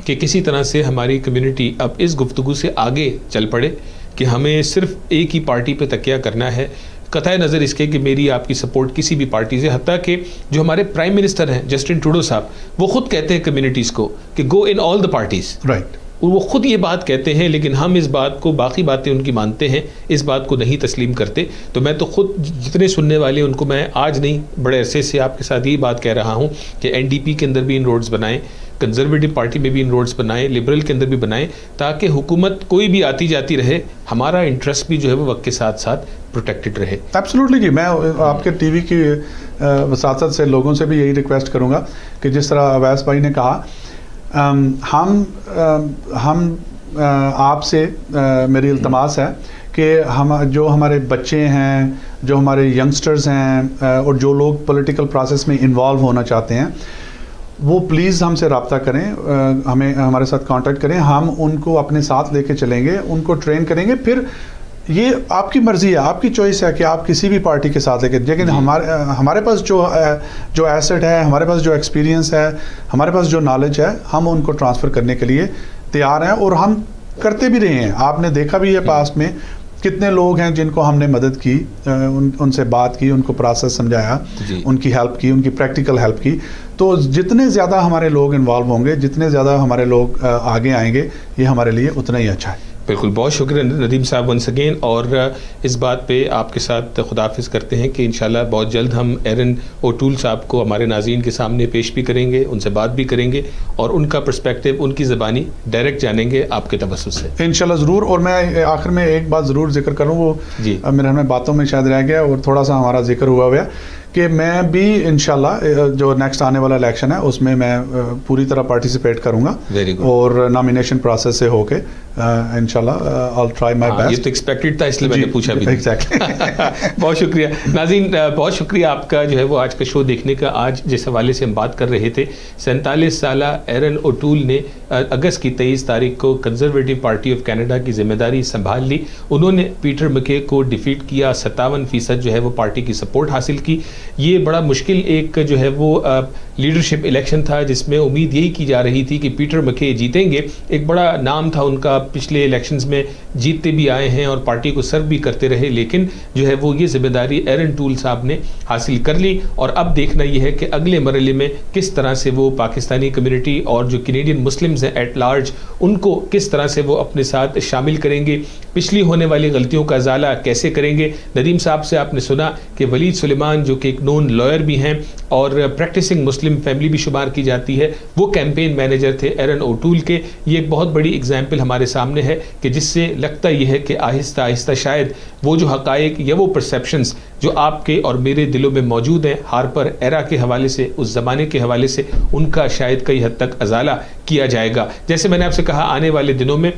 کہ کسی طرح سے ہماری کمیونٹی اب اس گفتگو سے آگے چل پڑے کہ ہمیں صرف ایک ہی پارٹی پہ تکیہ کرنا ہے, قطع نظر اس کے کہ میری آپ کی سپورٹ کسی بھی پارٹی سے, حتیٰ کہ جو ہمارے پرائم منسٹر ہیں جسٹن ٹروڈو صاحب, وہ خود کہتے ہیں کمیونٹیز کو کہ گو ان آل دا پارٹیز, رائٹ, وہ خود یہ بات کہتے ہیں, لیکن ہم اس بات کو, باقی باتیں ان کی مانتے ہیں, اس بات کو نہیں تسلیم کرتے. تو میں تو خود جتنے سننے والے ان کو میں آج نہیں بڑے عرصے سے آپ کے ساتھ یہی بات کہہ رہا ہوں کہ این ڈی پی کے اندر بھی ان روڈز بنائیں, کنزرویٹو پارٹی میں بھی ان روڈز بنائیں, لبرل کے اندر بھی بنائیں, تاکہ حکومت کوئی بھی آتی جاتی رہے, ہمارا انٹرسٹ بھی جو ہے وہ وقت کے ساتھ ساتھ پروٹیکٹڈ رہے. ایبسلیوٹلی جی, میں آپ کے ٹی وی کی وساطت سے لوگوں سے بھی یہی ریکویسٹ کروں گا کہ جس طرح اویس بھائی نے کہا, ہم آپ سے میری التماس ہے کہ ہم جو ہمارے بچے ہیں, جو ہمارے ینگسٹرز ہیں, اور جو لوگ پولیٹیکل پروسیس میں انوالو ہونا چاہتے ہیں, وہ پلیز ہم سے رابطہ کریں, ہمارے ساتھ کانٹیکٹ کریں. ہم ان کو اپنے ساتھ لے کے چلیں گے, ان کو ٹرین کریں گے. پھر یہ آپ کی مرضی ہے, آپ کی چوائس ہے کہ آپ کسی بھی پارٹی کے ساتھ لے کے, لیکن ہمارے پاس جو ایسٹ ہے, ہمارے پاس جو ایکسپیرینس ہے, ہمارے پاس جو نالج ہے, ہم ان کو ٹرانسفر کرنے کے لیے تیار ہیں, اور ہم کرتے بھی رہے ہیں. آپ نے دیکھا بھی ہے پاسٹ میں کتنے لوگ ہیں جن کو ہم نے مدد کی, ان سے بات کی, ان کو پروسیس سمجھایا, ان کی ہیلپ کی, ان کی پریکٹیکل ہیلپ کی. تو جتنے زیادہ ہمارے لوگ انوالو ہوں گے, جتنے زیادہ ہمارے لوگ آگے آئیں گے, یہ ہمارے لیے اتنا ہی اچھا ہے. بالکل, بہت شکریہ ندیم صاحب ونس اگین, اور اس بات پہ آپ کے ساتھ خداحافظ کرتے ہیں کہ انشاءاللہ بہت جلد ہم ایرن اوٹول صاحب کو ہمارے ناظرین کے سامنے پیش بھی کریں گے, ان سے بات بھی کریں گے, اور ان کا پرسپیکٹیو, ان کی زبانی ڈائریکٹ جانیں گے آپ کے توسط سے انشاءاللہ ضرور. اور میں آخر میں ایک بات ضرور ذکر کروں, وہ جی میرے ہمیں باتوں میں شاید رہ گیا اور تھوڑا سا ہمارا ذکر ہوا ہے, کہ میں بھی انشاءاللہ جو نیکسٹ آنے والا الیکشن ہے اس میں پوری طرح پارٹیسپیٹ کروں گا, اور نامینیشن پروسیس سے ہو کے انشاءاللہ I'll try my best. یہ تو ایکسپیکٹڈ تھا, اس لیے میں نے پوچھا بھی. بہت شکریہ ناظرین, بہت شکریہ آپ کا جو ہے وہ آج کا شو دیکھنے کا. آج جس حوالے سے ہم بات کر رہے تھے, 47 سالہ ایرن اوٹول نے اگست کی 23 تاریخ کو کنزرویٹو پارٹی آف کینیڈا کی ذمہ داری سنبھال لی. انہوں نے پیٹر مکے کو ڈیفیٹ کیا, 57% جو ہے وہ پارٹی کی سپورٹ حاصل کی. یہ بڑا مشکل ایک جو ہے وہ لیڈرشپ الیکشن تھا, جس میں امید یہی کی جا رہی تھی کہ پیٹر مکے جیتیں گے. ایک بڑا نام تھا ان کا, پچھلے الیکشنز میں جیتتے بھی آئے ہیں اور پارٹی کو سرو بھی کرتے رہے, لیکن جو ہے وہ یہ ذمہ داری ایرن ٹول صاحب نے حاصل کر لی. اور اب دیکھنا یہ ہے کہ اگلے مرحلے میں کس طرح سے وہ پاکستانی کمیونٹی اور جو کینیڈین مسلمز ہیں ایٹ لارج, ان کو کس طرح سے وہ اپنے ساتھ شامل کریں گے, پچھلی ہونے والی غلطیوں کا ازالہ کیسے کریں گے. ندیم صاحب سے آپ نے سنا کہ ولید سلیمان جو کہ ایک نون لائر بھی ہیں اور پریکٹسنگ مسلم فیملی بھی شمار کی جاتی ہے, وہ کیمپین مینیجر تھے ایرن اوٹول کے. یہ ایک بہت بڑی اگزامپل ہمارے سامنے ہے کہ جس سے لگتا یہ ہے کہ آہستہ آہستہ شاید وہ جو حقائق یا وہ پرسیپشنز جو آپ کے اور میرے دلوں میں موجود ہیں ہارپر ایرا کے حوالے سے, اس زمانے کے حوالے سے, ان کا شاید کئی حد تک ازالہ کیا جائے گا. جیسے میں نے آپ سے کہا, آنے والے دنوں میں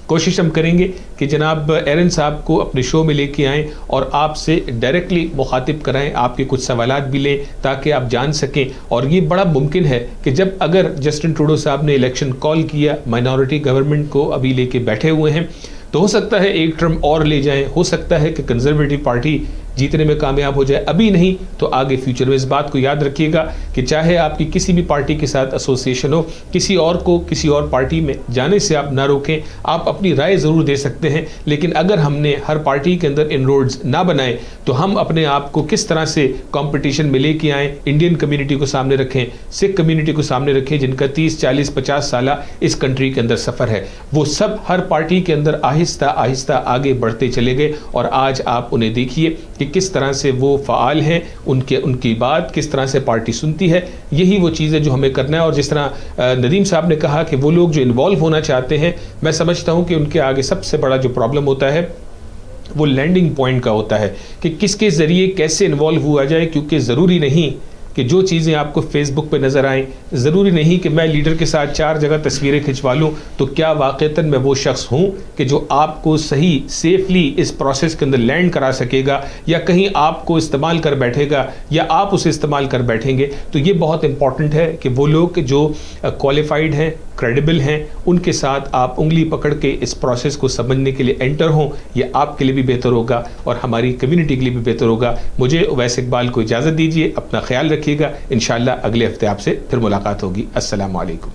کوشش ہم کریں گے کہ جناب ایرن صاحب کو اپنے شو میں لے کے آئیں اور آپ سے ڈائریکٹلی مخاطب کرائیں, آپ کے کچھ سوالات بھی لیں تاکہ آپ جان سکیں. اور یہ بڑا ممکن ہے کہ جب اگر جسٹن ٹروڈو صاحب نے الیکشن کال کیا, مائنورٹی گورنمنٹ کو ابھی لے کے بیٹھے ہوئے ہیں, تو ہو سکتا ہے ایک ٹرم اور لے جائیں, ہو سکتا ہے کہ کنزرویٹو پارٹی جیتنے میں کامیاب ہو جائے, ابھی نہیں تو آگے فیوچر میں. اس بات کو یاد رکھیے گا کہ چاہے آپ کی کسی بھی پارٹی کے ساتھ ایسوسیشن ہو, کسی اور کو کسی اور پارٹی میں جانے سے آپ نہ روکیں. آپ اپنی رائے ضرور دے سکتے ہیں, لیکن اگر ہم نے ہر پارٹی کے اندر ان روڈز نہ بنائے تو ہم اپنے آپ کو کس طرح سے کمپٹیشن میں لے کے آئیں. انڈین کمیونٹی کو سامنے رکھیں, سکھ کمیونٹی کو سامنے رکھیں, جن کا 30, 40, 50 سالہ اس کنٹری کے اندر سفر ہے. وہ سب ہر پارٹی کے اندر آہستہ آہستہ آگے بڑھتے چلے گئے, اور آج آپ انہیں دیکھیے کہ کس طرح سے وہ فعال ہیں, ان کی بات کس طرح سے پارٹی سنتی ہے. یہی وہ چیز ہے جو ہمیں کرنا ہے. اور جس طرح ندیم صاحب نے کہا کہ وہ لوگ جو انوالو ہونا چاہتے ہیں, میں سمجھتا ہوں کہ ان کے آگے سب سے بڑا جو پرابلم ہوتا ہے وہ لینڈنگ پوائنٹ کا ہوتا ہے کہ کس کے ذریعے کیسے انوالو ہوا جائے, کیونکہ ضروری نہیں کہ جو چیزیں آپ کو فیس بک پہ نظر آئیں، ضروری نہیں کہ میں لیڈر کے ساتھ 4 جگہ تصویریں کھنچوا لوں تو کیا واقعتاً میں وہ شخص ہوں کہ جو آپ کو صحیح سیفلی اس پروسیس کے اندر لینڈ کرا سکے گا، یا کہیں آپ کو استعمال کر بیٹھے گا یا آپ اسے استعمال کر بیٹھیں گے. تو یہ بہت امپورٹنٹ ہے کہ وہ لوگ جو کوالیفائڈ ہیں، کریڈیبل ہیں، ان کے ساتھ آپ انگلی پکڑ کے اس پروسیس کو سمجھنے کے لیے انٹر ہوں. یہ آپ کے لیے بھی بہتر ہوگا اور ہماری کمیونٹی کے لیے بھی بہتر ہوگا. مجھے اویس اقبال کو اجازت دیجیے، اپنا خیال رکھیے گا. انشاءاللہ اگلے ہفتے آپ سے پھر ملاقات ہوگی. السلام علیکم.